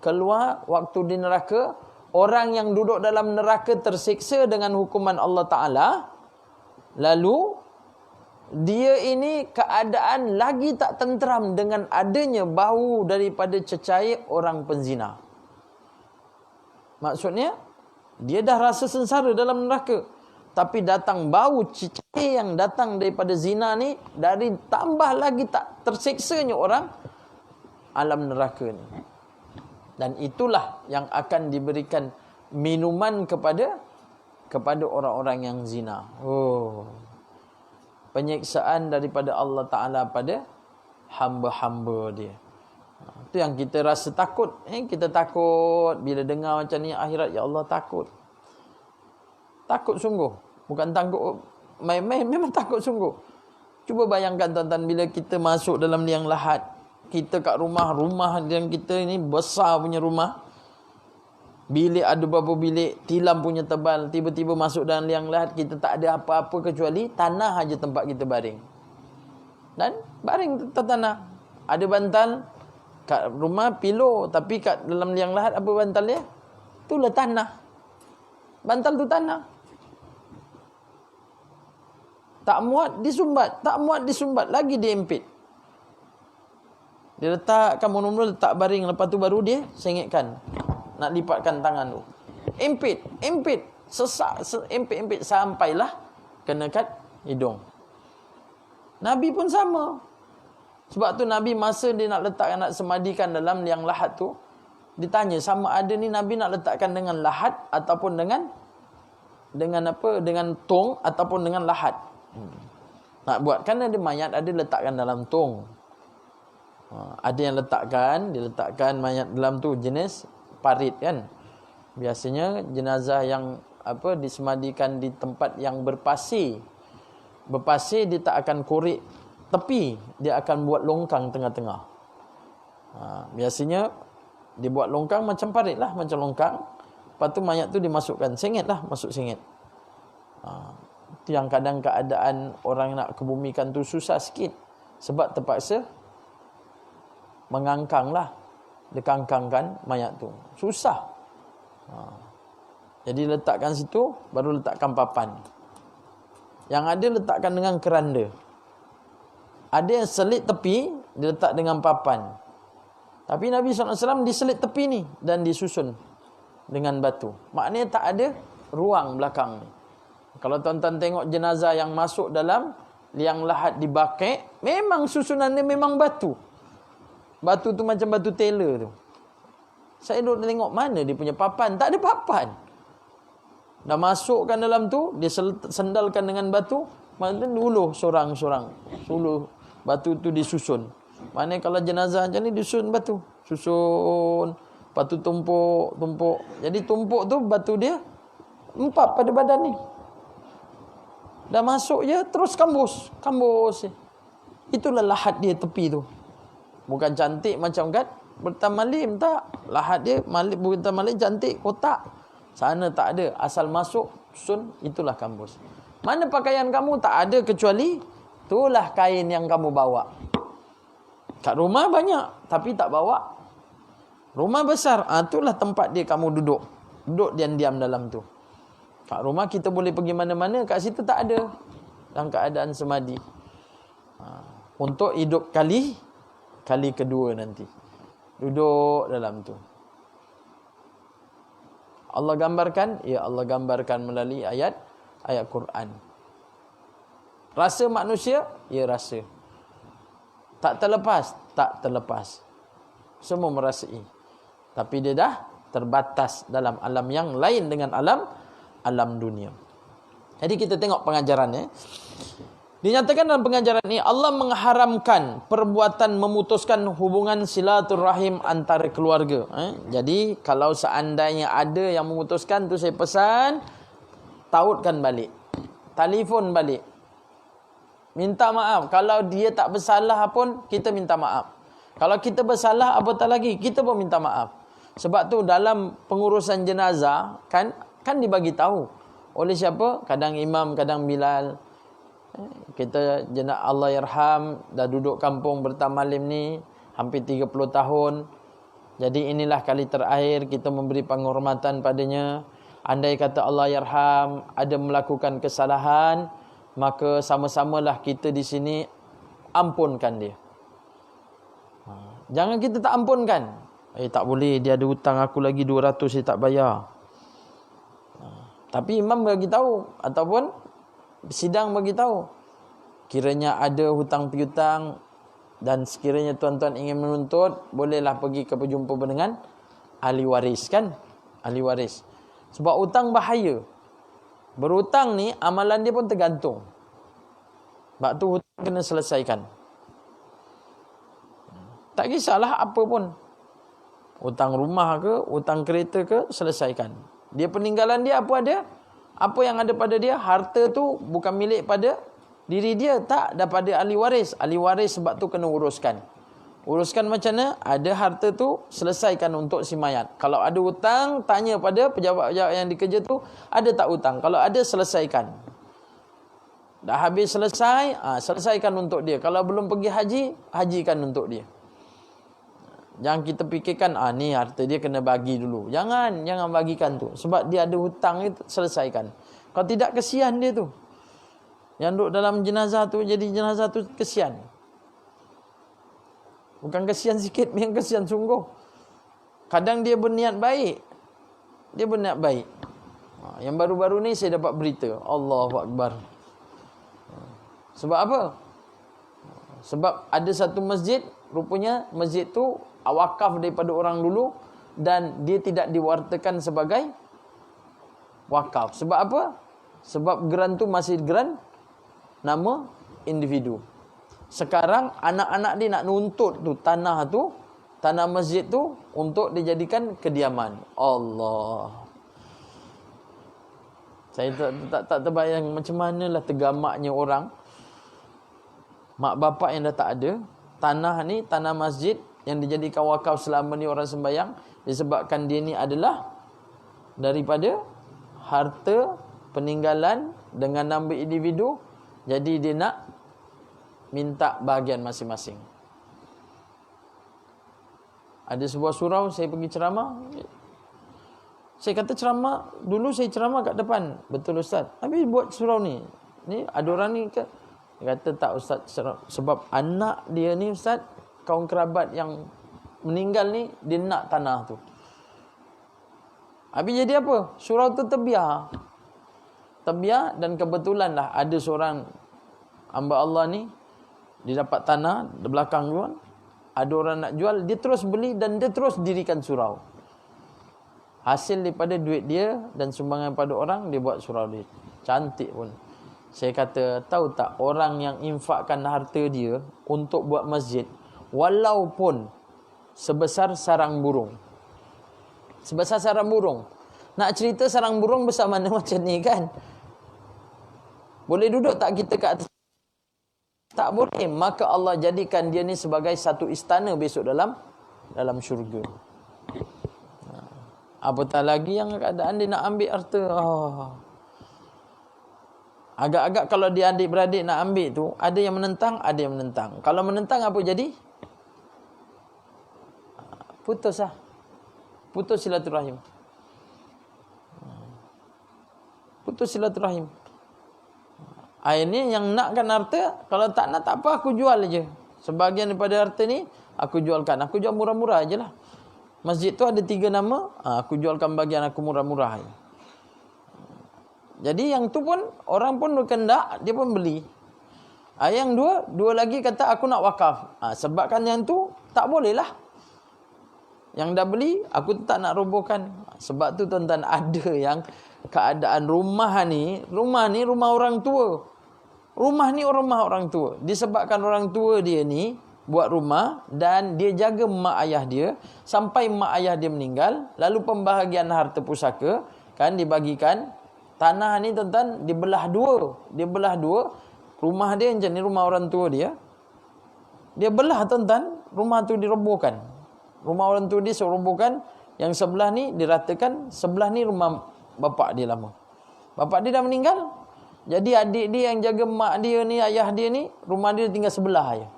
keluar waktu di neraka, orang yang duduk dalam neraka tersiksa dengan hukuman Allah Ta'ala, lalu dia ini keadaan lagi tak tenteram dengan adanya bau daripada cecair orang penzina. Maksudnya, dia dah rasa sengsara dalam neraka, tapi datang bau cecair yang datang daripada zina ni, dari tambah lagi tak tersiksanya orang alam neraka ni. Dan itulah yang akan diberikan minuman kepada orang-orang yang zina. Penyiksaan daripada Allah Ta'ala pada hamba-hamba dia. Itu yang kita rasa takut. Kita takut bila dengar macam ni akhirat. Ya Allah, takut. Takut sungguh. Bukan takut main-main, memang takut sungguh. Cuba bayangkan tuan-tuan, bila kita masuk dalam liang lahat. Kita kat rumah yang kita ni besar punya rumah. Bilik ada beberapa bilik, tilam punya tebal. Tiba-tiba masuk dalam liang lahat, kita tak ada apa-apa kecuali tanah aja tempat kita baring. Dan baring atas tanah. Ada bantal kat rumah, pilo. Tapi kat dalam liang lahat apa bantal dia? Itulah tanah. Bantal tu tanah. Tak muat disumbat, tak muat disumbat, lagi diempit. Dia letakkan mula-mula letak baring, lepas tu baru dia sengitkan. Nak lipatkan tangan tu. Empit. Sesak, empit sampailah kena kat hidung. Nabi pun sama. Sebab tu Nabi masa dia nak letakkan, nak semadikan dalam liang lahat tu, ditanya sama ada ni Nabi nak letakkan dengan lahat ataupun dengan apa? Dengan tong ataupun dengan lahat. Nak buat, kan ada mayat ada letakkan dalam tong. Ada yang dia letakkan mayat dalam tu jenis parit kan. Biasanya jenazah yang disemadikan di tempat yang berpasir. Berpasir dia tak akan korek tepi, dia akan buat longkang tengah-tengah. Biasanya dia buat longkang macam parit lah, macam longkang. Lepas tu mayat tu dimasukkan sengit lah, masuk sengit. Itu yang kadang keadaan orang nak kebumikan tu susah sikit. Sebab terpaksa mengangkang lah. Dikangkangkan mayat tu. Susah. Jadi letakkan situ, baru letakkan papan. Yang ada letakkan dengan keranda. Ada yang selit tepi, diletak dengan papan. Tapi Nabi SAW diselit tepi ni dan disusun dengan batu. Maknanya tak ada ruang belakang ni. Kalau tuan-tuan tengok jenazah yang masuk dalam liang lahat di Baqi', memang susunannya memang batu. Batu tu macam batu tela tu. Saya duduk tengok mana dia punya papan. Tak ada papan. Dah masukkan dalam tu, dia sendalkan dengan batu. Maksudnya uluh sorang-sorang. Uluh batu tu disusun. Maknanya kalau jenazah macam ni disusun batu. Susun. Lepas tu tumpuk. Jadi tumpuk tu batu dia 4 pada badan ni. Dah masuk je terus kambus. Itulah lahat dia tepi tu. Bukan cantik macam kat Bertamalim, tak. Lahat dia Bertamalim cantik, kotak. Sana tak ada. Asal masuk sun, itulah kambus. Mana pakaian kamu? Tak ada kecuali itulah kain yang kamu bawa. Kat rumah banyak, tapi tak bawa. Rumah besar, itulah tempat dia kamu duduk. Duduk diam-diam dalam tu. Kat rumah kita boleh pergi mana-mana, kat situ tak ada. Dalam keadaan semadi. Untuk hidup kali kedua nanti. Duduk dalam tu. Allah gambarkan? Ya, Allah gambarkan melalui ayat Quran. Rasa manusia? Ya, rasa. Tak terlepas? Tak terlepas. Semua merasai. Tapi dia dah terbatas dalam alam yang lain dengan alam dunia. Jadi kita tengok pengajarannya. Dinyatakan dalam pengajaran ini, Allah mengharamkan perbuatan memutuskan hubungan silaturahim antara keluarga. Jadi, kalau seandainya ada yang memutuskan tu, saya pesan, tautkan balik. Telefon balik. Minta maaf. Kalau dia tak bersalah pun, kita minta maaf. Kalau kita bersalah, apatah lagi, kita pun minta maaf. Sebab tu dalam pengurusan jenazah, kan dibagi tahu. Oleh siapa? Kadang imam, kadang Bilal. Kita Allah yarham dah duduk kampung Bertamalim ni hampir 30 tahun. Jadi inilah kali terakhir kita memberi penghormatan padanya. Andai kata Allah yarham ada melakukan kesalahan, maka sama-samalah kita di sini ampunkan dia. Jangan kita tak ampunkan. Tak boleh, dia ada hutang aku lagi 200 saya tak bayar. Tapi imam bagi tahu ataupun sidang bagi tahu, kiranya ada hutang piutang dan sekiranya tuan-tuan ingin menuntut, bolehlah pergi ke berjumpa dengan ahli waris kan? Ahli waris. Sebab hutang bahaya. Berhutang ni amalan dia pun tergantung. Sebab tu hutang kena selesaikan. Tak kisahlah apa pun. Hutang rumah ke, hutang kereta ke, selesaikan. Dia peninggalan dia apa ada? Apa yang ada pada dia? Harta tu bukan milik pada diri dia, tak, daripada ahli waris. Ahli waris sebab tu kena uruskan. Uruskan macam mana? Ada harta tu, selesaikan untuk si mayat. Kalau ada hutang, tanya pada pejabat-pejabat yang dikerja tu, ada tak hutang? Kalau ada, selesaikan. Dah habis selesai, selesaikan untuk dia. Kalau belum pergi haji, hajikan untuk dia. Jangan kita fikirkan, ni harta dia kena bagi dulu. Jangan bagikan tu. Sebab dia ada hutang, itu selesaikan. Kalau tidak, kesian dia tu. Yang duduk dalam jenazah tu, jadi jenazah tu kesian. Bukan kesian sikit, yang kesian sungguh. Kadang dia berniat baik. Yang baru-baru ni saya dapat berita. Allahu Akbar. Sebab apa? Sebab ada satu masjid, rupanya masjid tu wakaf daripada orang dulu dan dia tidak diwartakan sebagai wakaf. Sebab apa? Sebab geran tu masih geran nama individu. Sekarang anak-anak dia nak nuntut tu tanah masjid tu untuk dijadikan kediaman. Allah. Saya tak terbayang macam manalah tergamaknya orang. Mak bapak yang dah tak ada, tanah masjid yang dijadikan wakaf selama ni orang sembahyang, disebabkan dia ni adalah daripada harta peninggalan dengan nama individu, jadi dia nak minta bahagian masing-masing. Ada sebuah surau, saya pergi ceramah. Saya kata ceramah, dulu saya ceramah kat depan. Betul Ustaz. Habis buat surau ni. Ni ada orang ni ke? Dia kata tak Ustaz, sebab anak dia ni Ustaz, kaum kerabat yang meninggal ni, dia nak tanah tu. Habis jadi apa? Surau tu terbiar. Dan kebetulanlah ada seorang hamba Allah ni, dia dapat tanah di belakang tu. Ada orang nak jual, dia terus beli dan dia terus dirikan surau. Hasil daripada duit dia dan sumbangan pada orang, dia buat surau dia. Cantik pun. Saya kata, tahu tak, orang yang infakkan harta dia untuk buat masjid, walaupun sebesar sarang burung. Sebesar sarang burung. Nak cerita sarang burung besar mana macam ni kan? Boleh duduk tak kita kat atas? Tak boleh. Maka Allah jadikan dia ni sebagai satu istana besok dalam syurga. Apatah lagi yang keadaan dia nak ambil harta. Agak-agak kalau dia adik-beradik nak ambil tu, ada yang menentang, ada yang menentang. Kalau menentang apa jadi? Putus lah. Putus silaturahim. Putus silaturahim. Akhirnya yang nakkan harta, kalau tak nak tak apa, aku jual aja. Sebahagian daripada harta ni aku jualkan. Aku jual murah-murah ajalah. Masjid tu ada 3 nama, aku jualkan bagian aku murah-murah aja. Jadi yang tu pun orang pun berkendak, dia pun beli. Yang dua lagi kata aku nak wakaf. Sebabkan yang tu tak boleh lah. Yang dah beli, aku tak nak robohkan. Sebab tu tuan-tuan, ada yang keadaan rumah ni rumah orang tua. Rumah ni rumah orang tua. Disebabkan orang tua dia ni buat rumah dan dia jaga mak ayah dia sampai mak ayah dia meninggal. Lalu pembahagian harta pusaka kan dibagikan. Tanah ni tuan-tuan dibelah dua. Rumah dia macam ni, rumah orang tua dia. Dia belah tuan-tuan, rumah tu dirobohkan. Rumah orang tua dia serobohkan, yang sebelah ni diratakan, sebelah ni rumah bapak dia lama. Bapak dia dah meninggal. Jadi adik dia yang jaga mak dia ni, ayah dia ni, rumah dia tinggal sebelah aja.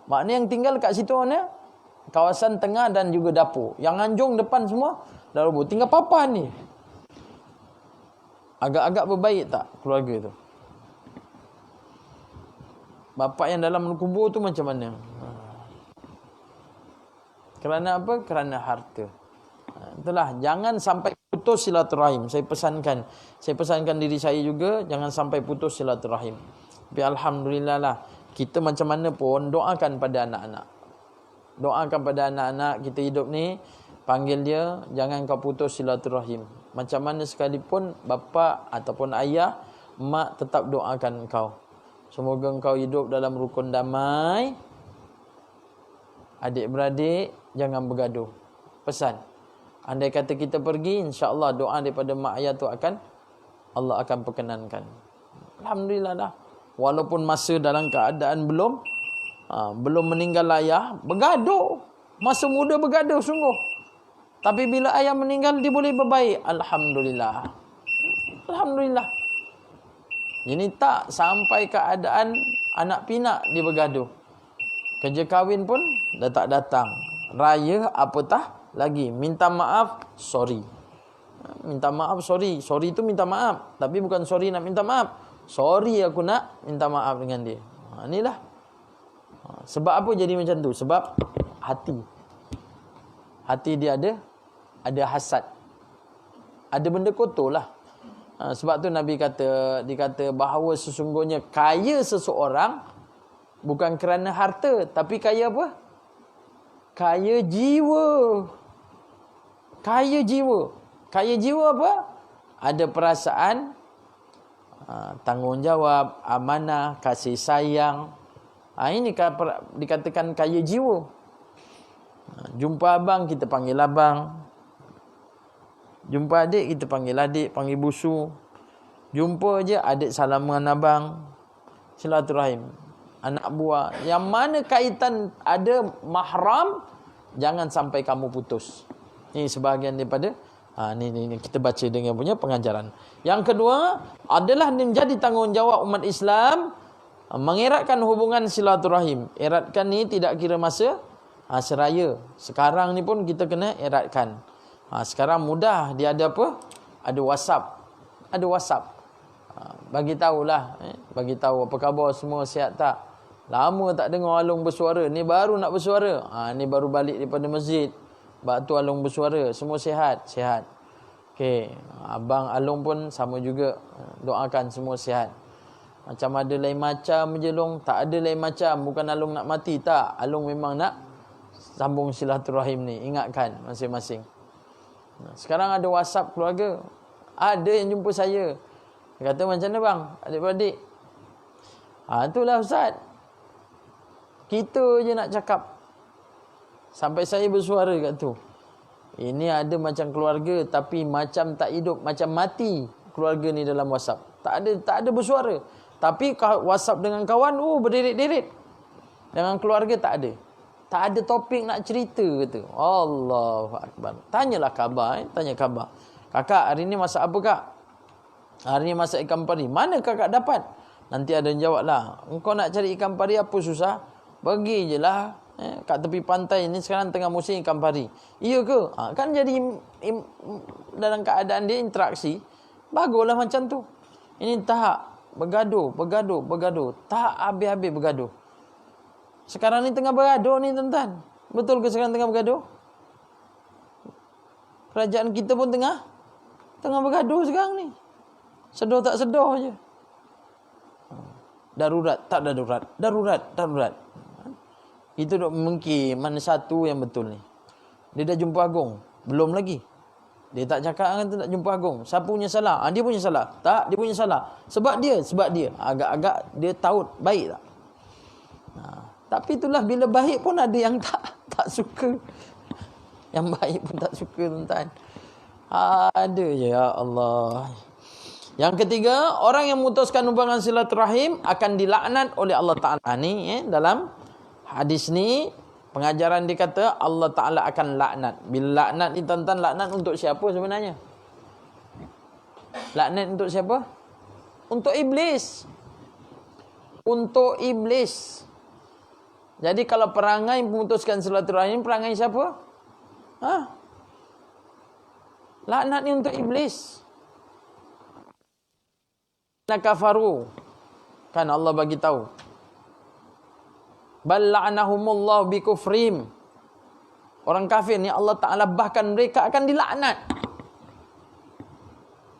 Maknanya yang tinggal kat situ mana? kawasan tengah dan juga dapur. Yang anjung depan semua dah roboh. Tinggal papan ni. Agak-agak berbaik tak keluarga tu? Bapak yang dalam kubur tu macam mana? Kerana apa? Kerana harta. Itulah, jangan sampai putus silaturahim. Saya pesankan diri saya juga, jangan sampai putus silaturahim. Tapi alhamdulillah lah, kita macam mana pun doakan pada anak-anak. Doakan pada anak-anak kita hidup ni, panggil dia, jangan kau putus silaturahim. Macam mana sekalipun bapa ataupun ayah, mak tetap doakan kau. Semoga engkau hidup dalam rukun damai. Adik-beradik jangan bergaduh. Pesan. Andai kata kita pergi, insya-Allah doa daripada mak ayah tu Allah akan perkenankan. Alhamdulillah dah. Walaupun masa dalam keadaan belum meninggal ayah, bergaduh. Masa muda bergaduh sungguh. Tapi bila ayah meninggal, dia boleh berbaik. Alhamdulillah. Alhamdulillah. Ini tak sampai keadaan anak pinak dia bergaduh. Kerja kahwin pun dah tak datang. Raya apatah lagi. Minta maaf, sorry. Minta maaf, sorry. Sorry tu minta maaf. Tapi bukan sorry nak minta maaf. Sorry aku nak minta maaf dengan dia. Inilah. Sebab apa jadi macam tu? Sebab hati. Hati dia ada hasad. Ada benda kotor lah. Sebab tu Nabi dikata bahawa sesungguhnya kaya seseorang bukan kerana harta, tapi kaya apa? Kaya jiwa. Kaya jiwa. Kaya jiwa apa? Ada perasaan, tanggungjawab, amanah, kasih sayang. Ini dikatakan kaya jiwa. Jumpa abang, kita panggil abang. Jumpa adik, kita panggil adik, panggil busu. Jumpa je adik salam dengan abang. Silaturahim. Anak buah. Yang mana kaitan ada mahram, jangan sampai kamu putus. Ini sebahagian daripada ni kita baca dengan punya pengajaran. Yang kedua adalah menjadi tanggungjawab umat Islam mengeratkan hubungan silaturahim. Eratkan ni tidak kira masa seraya. Sekarang ni pun kita kena eratkan. Sekarang mudah, dia ada apa? Ada WhatsApp. Ada WhatsApp. Bagi tahulah, bagi tahu apa khabar, semua sihat tak? Lama tak dengar Alung bersuara. Ni baru nak bersuara. Ni baru balik daripada masjid. Batu Alung bersuara. Semua sihat? Sihat. Okey. Abang Alung pun sama juga. Doakan semua sihat. Macam ada lain macam je Long. Tak ada lain macam. Bukan Alung nak mati. Tak. Alung memang nak sambung silaturahim ni. Ingatkan masing-masing. Sekarang ada WhatsApp keluarga. Ada yang jumpa saya. Dia kata macam mana bang? Adik-beradik. Itulah Ustaz. Kita je nak cakap. Sampai saya bersuara kat tu. Ini ada macam keluarga tapi macam tak hidup, macam mati keluarga ni dalam WhatsApp. Tak ada bersuara. Tapi WhatsApp dengan kawan, berderet-deret. Dengan keluarga tak ada. Tak ada topik nak cerita kata. Allahu Akbar. Tanyalah khabar, tanya khabar. Kakak, hari ni masak apa kak? Hari ni masak ikan pari. Mana kakak dapat? Nanti ada yang jawab lah. Engkau nak cari ikan pari apa susah? Pergi je lah. Kat tepi pantai ni sekarang tengah musim ikan pari. Iya ke? Kan jadi dalam keadaan dia interaksi. Baguslah macam tu. Ini tahap. Bergaduh. Tak habis-habis bergaduh. Sekarang ni tengah bergaduh ni tuan-tuan. Betul ke sekarang tengah bergaduh? Kerajaan kita pun tengah bergaduh sekarang ni. Sedar tak sedar je. Darurat, tak darurat. Darurat. Itu dok mungkin mana satu yang betul ni. Dia dah jumpa Agong. Belum lagi. Dia tak cakap kan tak jumpa Agong. Siapa punya salah? Dia punya salah. Tak, dia punya salah. Sebab dia. Agak-agak dia taut. Baik tak? Tapi itulah bila baik pun ada yang tak suka. Yang baik pun tak suka tuan-tuan. Ada je ya Allah. Yang ketiga, orang yang memutuskan hubungan silaturahim akan dilaknat oleh Allah Ta'ala. Ni dalam hadis ni pengajaran dia kata Allah Ta'ala akan laknat. Bila laknat ni tuan-tuan, laknat untuk siapa sebenarnya? Laknat untuk siapa? Untuk iblis. Untuk iblis. Jadi kalau perangai memutuskan silaturahim, perangai siapa? Laknat ni untuk iblis. Kafaru. Kan Allah bagi tahu. Bal la'anahumullahu bikufrim. Orang kafir ni Allah Ta'ala bahkan mereka akan dilaknat.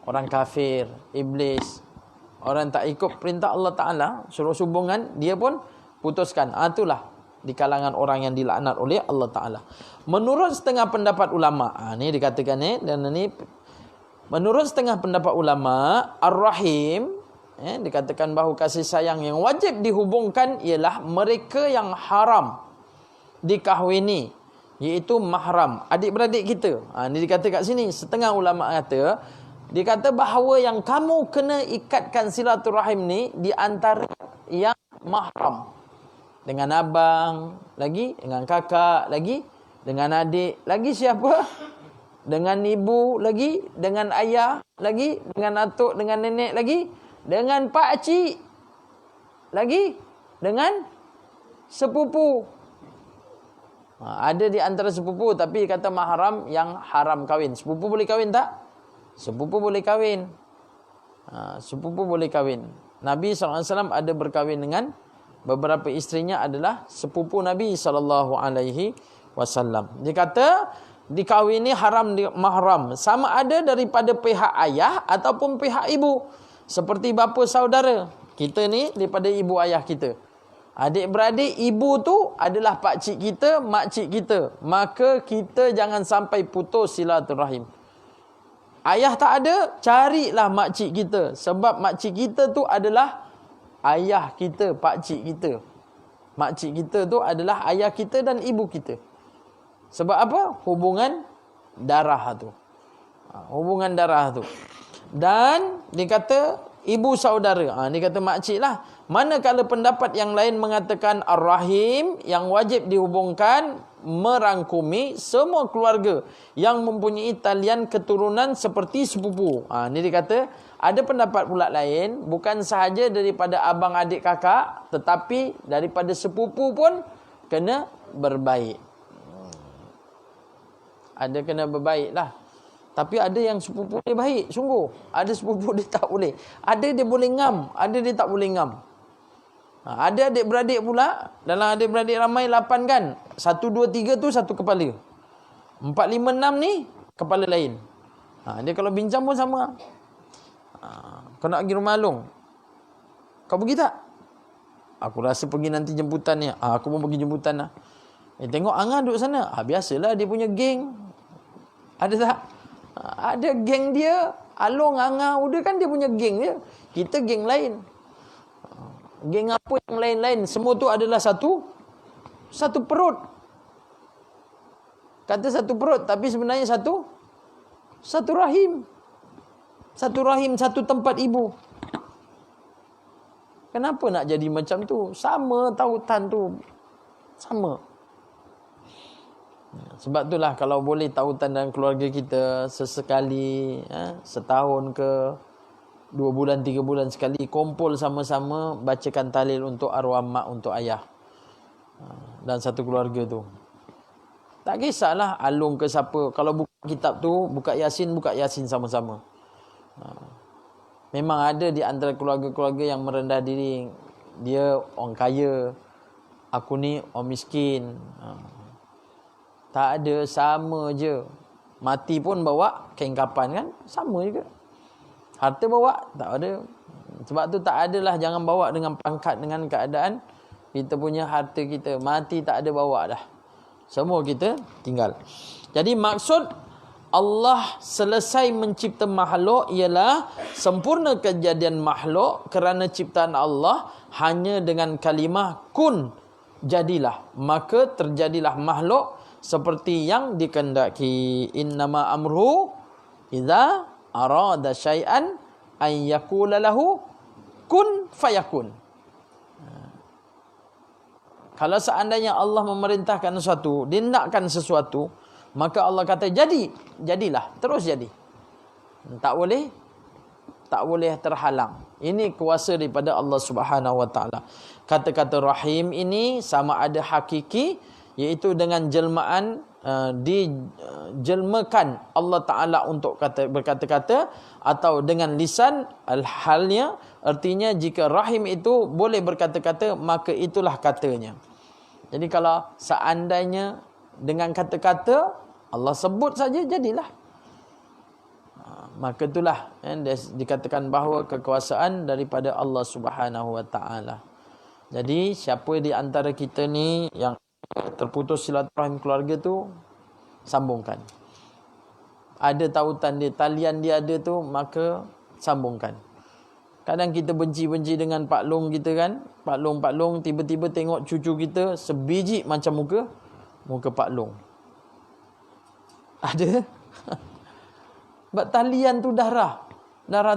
Orang kafir, iblis, orang tak ikut perintah Allah Ta'ala, suruh hubungan, dia pun putuskan. Itulah di kalangan orang yang dilaknat oleh Allah Ta'ala. Menurut setengah pendapat ulama, ni dikatakan ni, dan ni menurut setengah pendapat ulama, Ar-Rahim, dikatakan bahawa kasih sayang yang wajib dihubungkan ialah mereka yang haram dikahwini, iaitu mahram, adik-beradik kita. Ini dikata kat sini, setengah ulama kata, dikata bahawa yang kamu kena ikatkan silaturahim ni di antara yang mahram. Dengan abang lagi, dengan kakak lagi, dengan adik lagi, siapa? Dengan ibu lagi, dengan ayah lagi, dengan atuk, dengan nenek lagi, dengan pak cik lagi, dengan sepupu. Ada di antara sepupu tapi kata mahram yang haram kahwin. Sepupu boleh kahwin tak? Sepupu boleh kahwin. Sepupu boleh kahwin. Nabi SAW ada berkahwin dengan beberapa isterinya adalah sepupu Nabi SAW. Dia kata dikahwini haram mahram, sama ada daripada pihak ayah ataupun pihak ibu. Seperti bapa saudara. Kita ni daripada ibu ayah kita. Adik-beradik, ibu tu adalah pak cik kita, mak cik kita. Maka kita jangan sampai putus silaturahim. Ayah tak ada, carilah mak cik kita. Sebab mak cik kita tu adalah ayah kita, pak cik kita. Mak cik kita tu adalah ayah kita dan ibu kita. Sebab apa? Hubungan darah tu. Hubungan darah tu. Dan dia kata ibu saudara. Dia kata makcik lah. Manakala pendapat yang lain mengatakan Ar-Rahim yang wajib dihubungkan merangkumi semua keluarga yang mempunyai talian keturunan seperti sepupu. Ini dia kata ada pendapat pula lain, bukan sahaja daripada abang adik kakak, tetapi daripada sepupu pun kena berbaik. Ada kena berbaik lah. Tapi ada yang sepupu dia baik, sungguh. Ada sepupu dia tak boleh. Ada dia boleh ngam, ada dia tak boleh ngam. Ada adik-beradik pula, dalam adik-beradik ramai 8 kan. 1, 2, 3 tu satu kepala. 4, 5, 6 ni kepala lain. Dia kalau bincang pun sama. Kau nak pergi rumah Along? Kau pergi tak? Aku rasa pergi nanti jemputan ni. Aku pun pergi jemputan lah. Tengok Angah duduk sana. Biasalah dia punya geng. Ada tak? Ada geng dia. Along, Angah, udah kan dia punya geng dia. Kita geng lain. Geng apa yang lain-lain. Semua tu adalah satu perut. Kata satu perut, tapi sebenarnya satu rahim. Satu rahim, satu tempat ibu. Kenapa nak jadi macam tu? Sama tautan tu. Sama. Sebab itulah kalau boleh tautan dalam keluarga kita sesekali, setahun ke 2 bulan, 3 bulan sekali, kumpul sama-sama, bacakan tahlil untuk arwah mak, untuk ayah. Dan satu keluarga tu. Tak kisahlah Alung ke siapa. Kalau buka kitab tu, buka Yasin sama-sama. Memang ada di antara keluarga-keluarga yang merendah diri. Dia orang kaya, aku ni orang miskin. Tak ada, sama je. Mati pun bawa kain kapan kan, sama juga. Harta bawa, tak ada. Sebab tu tak adalah, jangan bawa dengan pangkat, dengan keadaan kita punya harta kita. Mati tak ada bawa dah. Semua kita tinggal. Jadi maksud Allah selesai mencipta makhluk ialah sempurna kejadian makhluk kerana ciptaan Allah hanya dengan kalimah kun, jadilah. Maka terjadilah makhluk seperti yang dikehendaki. Innama amruhu idza arada syai'an an yaqula lahu kun fayakun. Kalau seandainya Allah memerintahkan sesuatu, dia nakkan sesuatu, maka Allah kata jadi, jadilah, terus jadi. Tak boleh tak boleh terhalang. Ini kuasa daripada Allah Subhanahu Wa Taala. Kata-kata rahim ini sama ada hakiki, iaitu dengan jelmaan, dijelmakan Allah Ta'ala untuk berkata-kata, atau dengan lisan halnya, artinya jika rahim itu boleh berkata-kata, maka itulah katanya. Jadi kalau seandainya dengan kata-kata Allah sebut saja, jadilah. Maka itulah dikatakan bahawa kekuasaan daripada Allah Subhanahu Wa Taala. Jadi siapa di antara kita ni yang terputus silaturahim keluarga tu, sambungkan. Ada tautan dia, talian dia ada tu, maka sambungkan. Kadang kita benci-benci dengan Pak Long kita kan, Pak Long tiba-tiba tengok cucu kita sebiji macam muka Pak Long. Ada. Sebab talian tu darah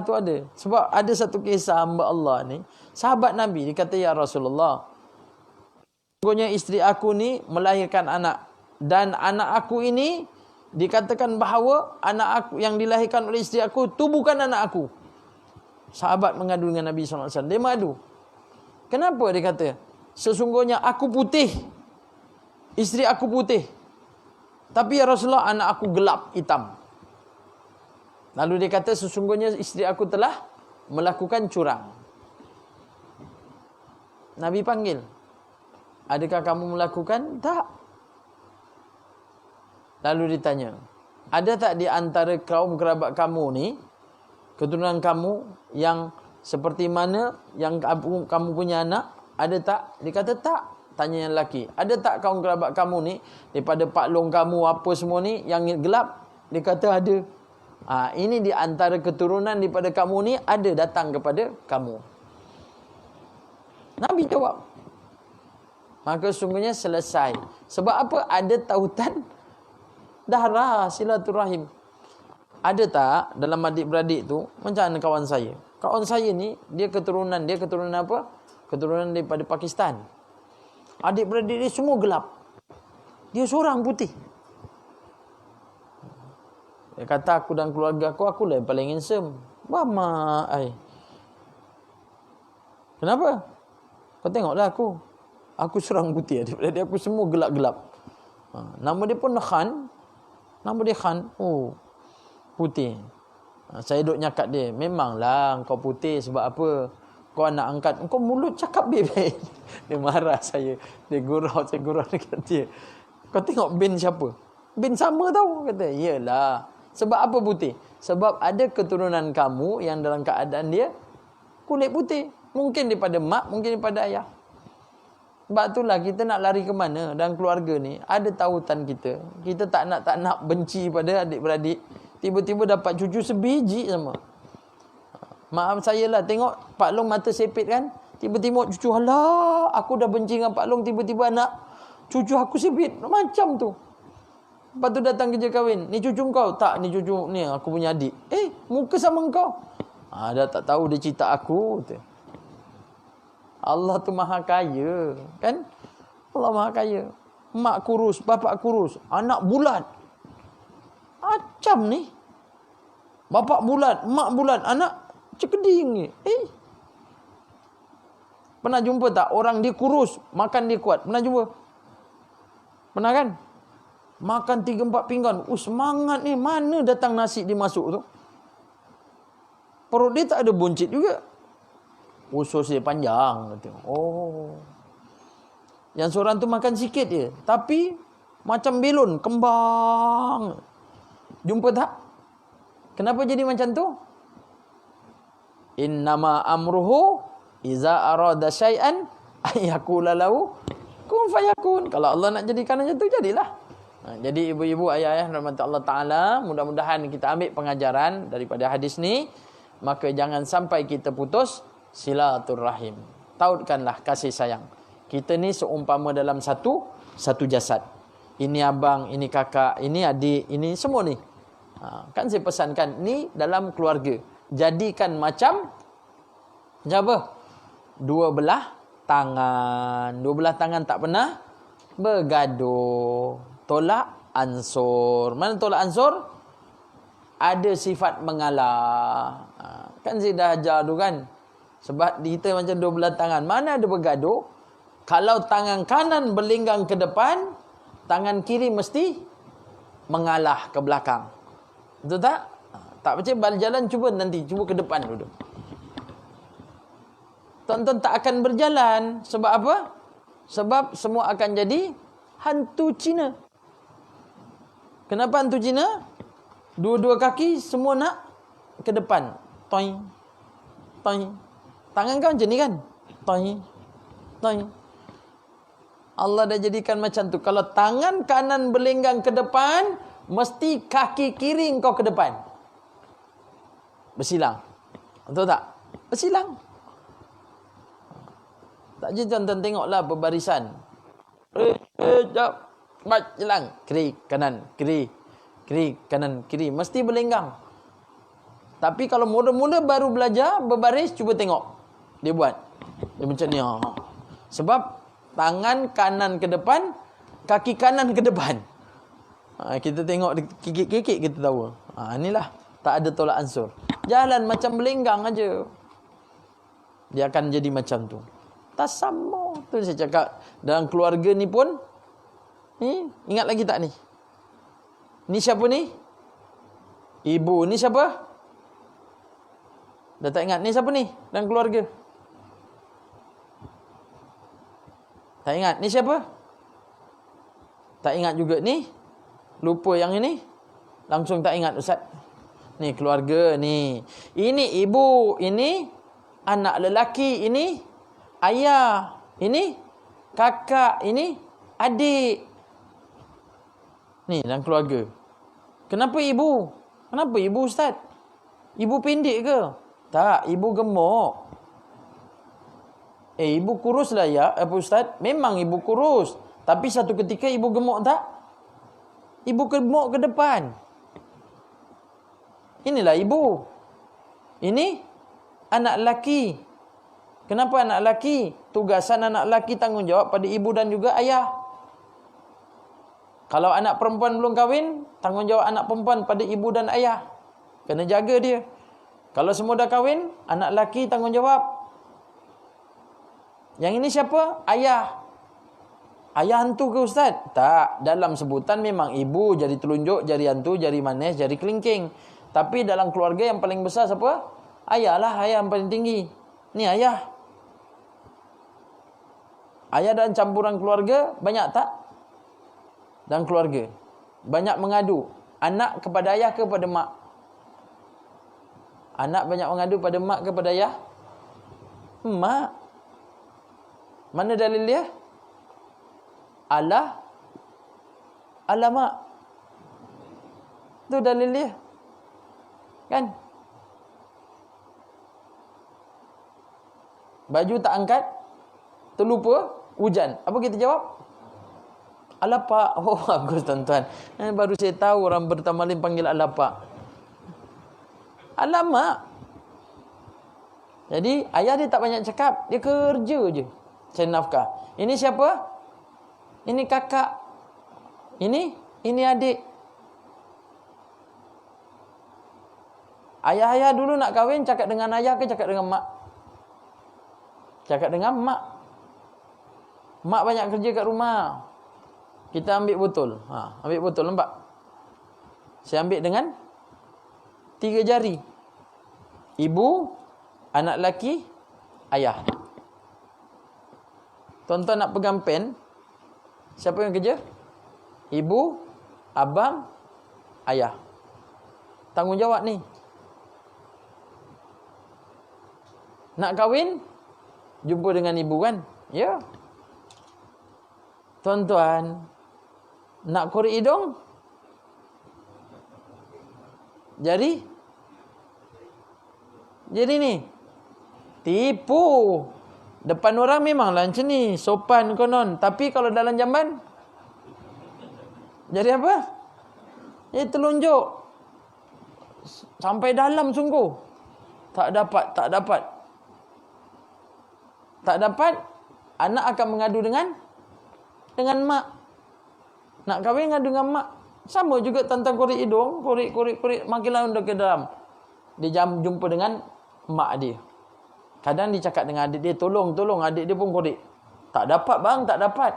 tu ada. Sebab ada satu kisah hamba Allah ni, sahabat Nabi, dia kata, ya Rasulullah, sungguhnya isteri aku ni melahirkan anak, dan anak aku ini dikatakan bahawa anak aku yang dilahirkan oleh isteri aku tu bukan anak aku. Sahabat mengadu dengan Nabi SAW. Dia mengadu. Kenapa? Dia kata, sesungguhnya aku putih, isteri aku putih, tapi ya Rasulullah, anak aku gelap hitam. Lalu dia kata, sesungguhnya isteri aku telah melakukan curang. Nabi panggil, adakah kamu melakukan? Tak. Lalu ditanya, ada tak di antara kaum kerabat kamu ni, keturunan kamu yang seperti mana yang kamu punya anak? Ada tak? Dia kata tak. Tanya yang lelaki, ada tak kaum kerabat kamu ni, daripada Pak Long kamu apa semua ni yang gelap? Dia kata ada. Ini di antara keturunan daripada kamu ni ada datang kepada kamu. Nabi jawab. Maka sungguhnya selesai. Sebab apa? Ada tautan darah, silaturahim. Ada tak dalam adik-beradik tu, macam mana kawan saya? Kawan saya ni, dia keturunan apa? Keturunan daripada Pakistan. Adik-beradik dia semua gelap. Dia seorang putih. Dia kata, aku dan keluarga aku lah yang paling handsome. Mama, kenapa? Kau tengoklah aku. Aku seorang putih. Adik-beradik aku semua gelap-gelap. Nama dia pun Khan. Nama dia Khan. Oh, putih. Saya duk nyakat dia. Memanglah kau putih sebab apa? Kau anak angkat. Kau mulut cakap baik-baik. Dia marah saya. Dia saya gurau dekat dia. Kau tengok bin siapa? Bin sama tau. Kata, iyalah. Sebab apa putih? Sebab ada keturunan kamu yang dalam keadaan dia kulit putih. Mungkin daripada mak, mungkin daripada ayah. Sebab itulah kita nak lari ke mana dalam keluarga ni. Ada tautan kita. Kita tak nak benci pada adik-beradik. Tiba-tiba dapat cucu sebiji sama. Maaf saya lah, tengok Pak Long mata sepit kan. Tiba-tiba cucu, alah, aku dah benci dengan Pak Long, tiba-tiba anak cucu aku sepit. Macam tu. Lepas tu datang kerja kahwin. Ni cucu kau? Tak, ni cucu ni aku punya adik. Muka sama kau. Dah tak tahu dia cerita aku. Allah tu maha kaya. Kan? Allah maha kaya. Mak kurus, bapak kurus. Anak bulat. Macam ni. Bapak bulat, mak bulat. Anak cekeding ni. Pernah jumpa tak? Orang dia kurus, makan dia kuat. Pernah jumpa? Pernah kan? Makan 3-4 pinggan. Semangat ni. Mana datang nasi dia masuk tu? Perut dia tak ada buncit juga. Usus dia panjang. Oh. Yang seorang tu makan sikit je. Tapi macam belon. Kembang. Jumpa tak? Kenapa jadi macam tu? Innama amruhu iza arada syai'an ayyakula lahu kun fayakun. Kalau Allah nak jadikan macam tu, jadilah. Jadi ibu-ibu, ayah-ayah rahmat Allah Ta'ala, mudah-mudahan kita ambil pengajaran daripada hadis ni. Maka jangan sampai kita putus silaturahim. Tautkanlah kasih sayang. Kita ni seumpama dalam satu jasad. Ini abang, ini kakak, ini adik, ini semua ni. Kan saya pesankan, ni dalam keluarga. Jadikan macam apa? Dua belah tangan. Dua belah tangan tak pernah bergaduh. Tolak ansur. Mana tolak ansur? Ada sifat mengalah. Kan saya dah ajar tu kan. Sebab kita macam dua belah tangan. Mana ada bergaduh? Kalau tangan kanan berlinggang ke depan, tangan kiri mesti mengalah ke belakang. Betul tak? Tak percaya berjalan, cuba nanti. Cuba ke depan dulu. Tuan-tuan tak akan berjalan. Sebab apa? Sebab semua akan jadi hantu Cina. Kenapa hantu Cina? Dua-dua kaki semua nak ke depan. Toing. Toing. Tangan kau macam ni kan? Toing. Toing. Allah dah jadikan macam tu. Kalau tangan kanan berlenggang ke depan, mesti kaki kiri kau ke depan. Bersilang. Betul tak? Bersilang. Tak je tuan-tuan tengoklah berbarisan. Jap. Baik, jelang. Kiri, kanan, kiri. Kiri, kanan, kiri. Mesti berlenggang. Tapi kalau mula-mula baru belajar, berbaris, cuba tengok. Dia buat. Dia macam ni. Sebab tangan kanan ke depan, kaki kanan ke depan. Kita tengok kikik-kikik, kita tahu. Inilah. Tak ada tolak ansur. Jalan macam berlenggang aja. Dia akan jadi macam tu. Tasamuh. Tu saya cakap. Dalam keluarga ni pun, ni, ingat lagi tak ni? Ni siapa ni? Ibu. Ni siapa? Dah tak ingat. Ni siapa ni dalam keluarga? Tak ingat. Ni siapa? Tak ingat juga. Ni? Lupa yang ini? Langsung tak ingat, Ustaz. Ni keluarga ni. Ini ibu. Ini anak lelaki. Ini ayah. Ini kakak. Ini adik. Ni dalam keluarga. Kenapa ibu? Kenapa ibu, Ustaz? Ibu pendek ke? Tak, ibu gemuk. Ibu kurus lah ya, Ustaz. Memang ibu kurus. Tapi satu ketika ibu gemuk tak? Ibu gemuk ke depan. Inilah ibu. Ini anak lelaki. Kenapa anak lelaki? Tugasan anak lelaki tanggungjawab pada ibu dan juga ayah. Kalau anak perempuan belum kahwin, tanggungjawab anak perempuan pada ibu dan ayah. Kena jaga dia. Kalau semua dah kahwin, anak lelaki tanggungjawab. Yang ini siapa? Ayah. Ayah hantu ke, Ustaz? Tak. Dalam sebutan memang ibu, jari telunjuk, jari hantu, jari manis, jari kelingking. Tapi dalam keluarga yang paling besar siapa? Ayah lah. Ayah yang paling tinggi. Ni ayah. Ayah dan campuran keluarga banyak tak? Dan keluarga banyak mengadu. Anak kepada ayah ke kepada mak? Anak banyak mengadu pada mak ke pada ayah? Mak. Mana dalil dia? Alamak. Itu dalil dia. Kan? Baju tak angkat, terlupa, hujan. Apa kita jawab? Alapak. Oh, bagus tuan-tuan. Baru saya tahu orang bertamalim panggil alapak. Alamak. Jadi, ayah dia tak banyak cakap. Dia kerja je. Cari nafkah. Ini siapa? Ini kakak. Ini adik. Ayah-ayah dulu nak kahwin, cakap dengan ayah ke cakap dengan mak? Cakap dengan mak. Mak banyak kerja kat rumah. Kita ambil botol. Ambil botol, nampak? Saya ambil dengan 3 jari. Ibu, anak lelaki, ayah. Tuan-tuan nak pegang pen, siapa yang kerja? Ibu, abang, ayah. Tanggungjawab ni. Nak kahwin, jumpa dengan ibu kan? Ya. Tuan-tuan, nak korek hidung? Jari? Jadi ni. Tipu. Depan orang memanglah macam ni. Sopan konon. Tapi kalau dalam jamban? Jari apa? Dia telunjuk. Sampai dalam sungguh. Tak dapat. Tak dapat, anak akan mengadu dengan mak. Nak kahwin ngadu dengan mak. Sama juga tentang korek hidung, korek, makin lama ke dalam. Dia jumpa dengan mak dia. Kadang dia cakap dengan adik dia, tolong, adik dia pun korek. Tak dapat bang, tak dapat.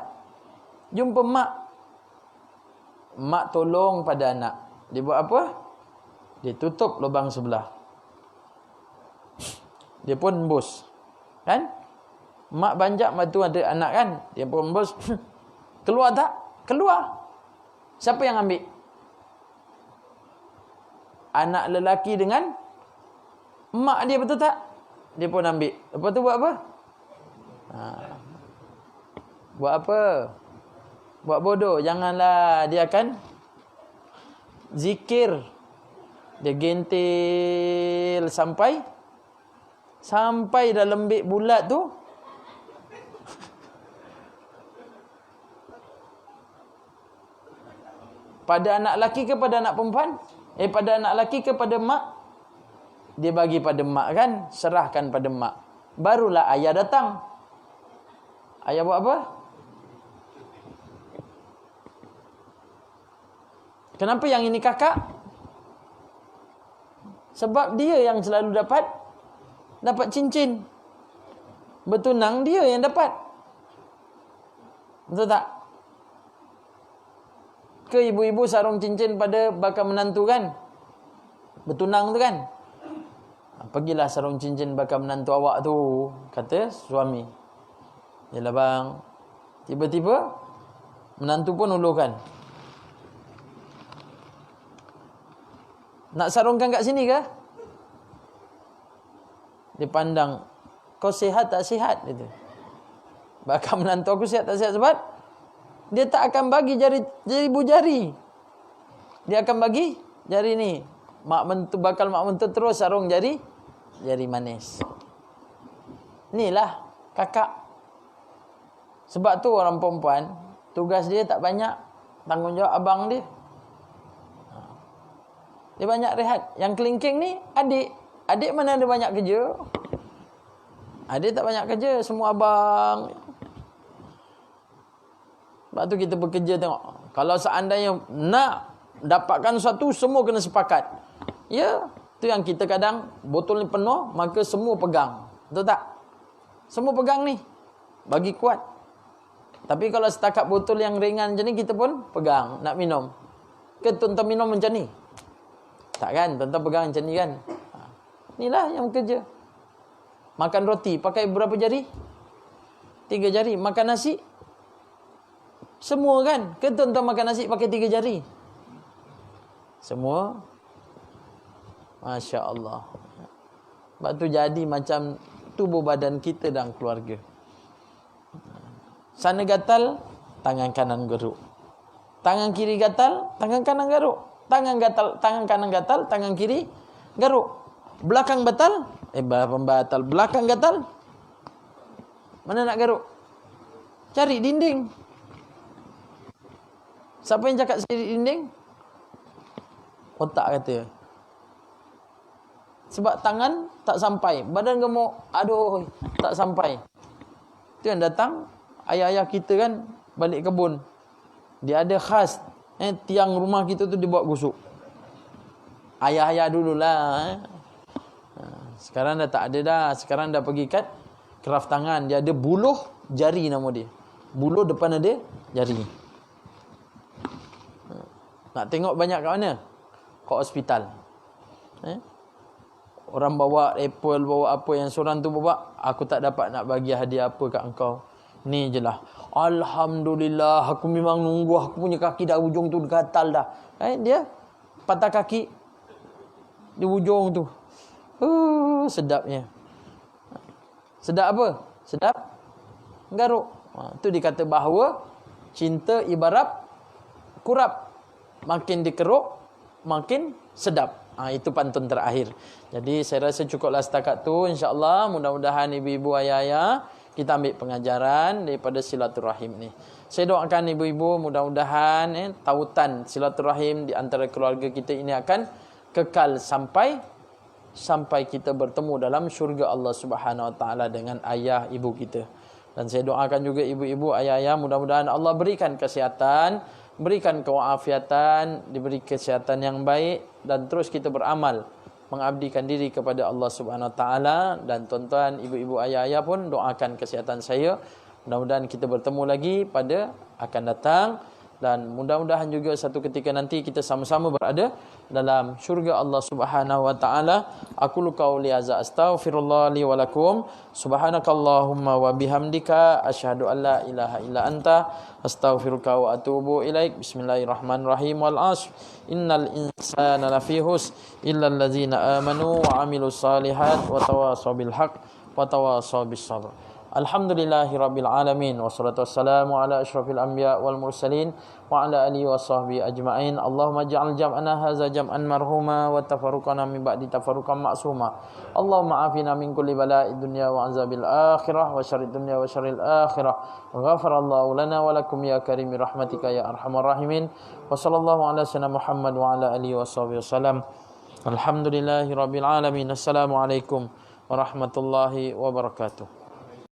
Jumpa mak. Mak tolong pada anak. Dia buat apa? Dia tutup lubang sebelah. Dia pun embus. Kan? Mak banjak batu ada anak kan? Dia pun embus. Keluar tak? Keluar. Siapa yang ambil? Anak lelaki dengan mak dia, betul tak? Dia pun ambil. Lepas tu buat apa? Buat apa? Buat bodoh. Janganlah. Dia akan zikir. Dia gentil sampai dalam lembik bulat tu. Pada anak lelaki ke pada anak perempuan? Pada anak lelaki ke pada mak? Dia bagi pada mak kan? Serahkan pada mak. Barulah ayah datang. Ayah buat apa? Kenapa yang ini kakak? Sebab dia yang selalu dapat cincin. Bertunang dia yang dapat. Betul tak? Ke ibu-ibu sarung cincin pada bakal menantu kan? Bertunang tu kan? Pergilah sarung cincin bakal menantu awak tu, kata suami. Yalah bang. Tiba-tiba menantu pun ulurkan. Nak sarungkan kat sini ke? Dia pandang, kau sihat tak sihat? Gitu. Bakal menantu aku sihat tak sihat? Sebab dia tak akan bagi jari bujari. Dia akan bagi jari ni. Mak mentu terus sarung jari manis. Inilah kakak. Sebab tu orang perempuan, tugas dia tak banyak. Tanggungjawab abang dia. Dia banyak rehat. Yang kelingking ni adik. Adik mana ada banyak kerja? Adik tak banyak kerja. Semua abang. Sebab tu kita bekerja tengok. Kalau seandainya nak dapatkan sesuatu, semua kena sepakat. Ya, tu yang kita kadang botol ni penuh, maka semua pegang. Betul tak? Semua pegang ni. Bagi kuat. Tapi kalau setakat botol yang ringan macam ni, kita pun pegang nak minum. Ke tuan-tuan minum macam ni? Tak kan? Tuan-tuan pegang macam ni kan? Inilah yang bekerja. Makan roti pakai berapa jari? 3 jari. Makan nasi? Semua kan? Ke tuan-tuan makan nasi pakai 3 jari? Semua. Masya Allah. Sebab tu jadi macam tubuh badan kita dan keluarga. Sana gatal, tangan kanan garuk. Tangan kiri gatal, tangan kanan garuk. Tangan kanan gatal, tangan kiri garuk. Belakang batal, batal. Belakang gatal. Mana nak garuk? Cari dinding. Siapa yang cakap cari dinding? Otak kata. Sebab tangan tak sampai, badan gemuk, aduh, tak sampai. Itu yang datang ayah-ayah kita kan balik kebun. Dia ada khas, tiang rumah kita tu dibuat gusuk. Ayah-ayah dululah. Sekarang dah tak ada dah. Sekarang dah pergi kat kraft tangan. Dia ada buluh jari nama dia. Buluh depan ada jari. Nak tengok banyak kat mana? Kat hospital. Orang bawa apple, bawa apa yang seorang tu bawa. Aku tak dapat nak bagi hadiah apa kat engkau. Ni je lah. Alhamdulillah, aku memang nunggu. Aku punya kaki dah ujung tu gatal dah. Dia patah kaki di ujung tu. Sedapnya. Sedap apa? Sedap garuk. Tu dikata bahawa cinta ibarat kurap. Makin dikeruk, makin sedap. Itu pantun terakhir. Jadi saya rasa cukuplah setakat tu. InsyaAllah mudah-mudahan ibu-ibu ayah-ayah kita ambil pengajaran daripada silaturahim ni. Saya doakan ibu-ibu mudah-mudahan tautan silaturahim di antara keluarga kita ini akan kekal sampai kita bertemu dalam syurga Allah Subhanahu Wa Taala dengan ayah ibu kita. Dan saya doakan juga ibu-ibu ayah-ayah mudah-mudahan Allah berikan kesihatan, berikan kewaafiatan, diberi kesihatan yang baik dan terus kita beramal mengabdikan diri kepada Allah Subhanahu Wa Taala, dan tuan-tuan, ibu-ibu, ayah-ayah pun doakan kesihatan saya. Mudah-mudahan kita bertemu lagi pada akan datang, dan mudah-mudahan juga satu ketika nanti kita sama-sama berada dalam syurga Allah Subhanahu Wa Taala. Aku qauli hadza astaghfirullah li wa lakum. Subhanakallahumma wa bihamdika asyhadu an la ilaha illa anta astaghfiruka wa atubu ilaik. Bismillahirrahmanirrahim. Wal 'ashr innal insana lafi husr illa allazina amanu wa 'amilus solihat wa tawasaw bil haqq wa tawasaw bis sabr. Alhamdulillahirabbil alamin, wassalatu wassalamu ala asyrafil anbiya wal mursalin wa ala alihi washabbihi ajmain. Allahumma ij'al jam'ana hadza jam'an marhuma wa tafarruqana min ba'di tafarruqan ma'suma. Allahumma afina min kulli bala'id dunya wa azabil akhirah wa syarrid dunya wa syarril akhirah. Ghafarallahu lana wa lakum ya karim rahmatika ya arhamar rahimin. Wa sallallahu ala sayyidina Muhammad wa ala alihi washabbihi wasallam. Alhamdulillahirabbil alamin. Assalamualaikum warahmatullahi wabarakatuh.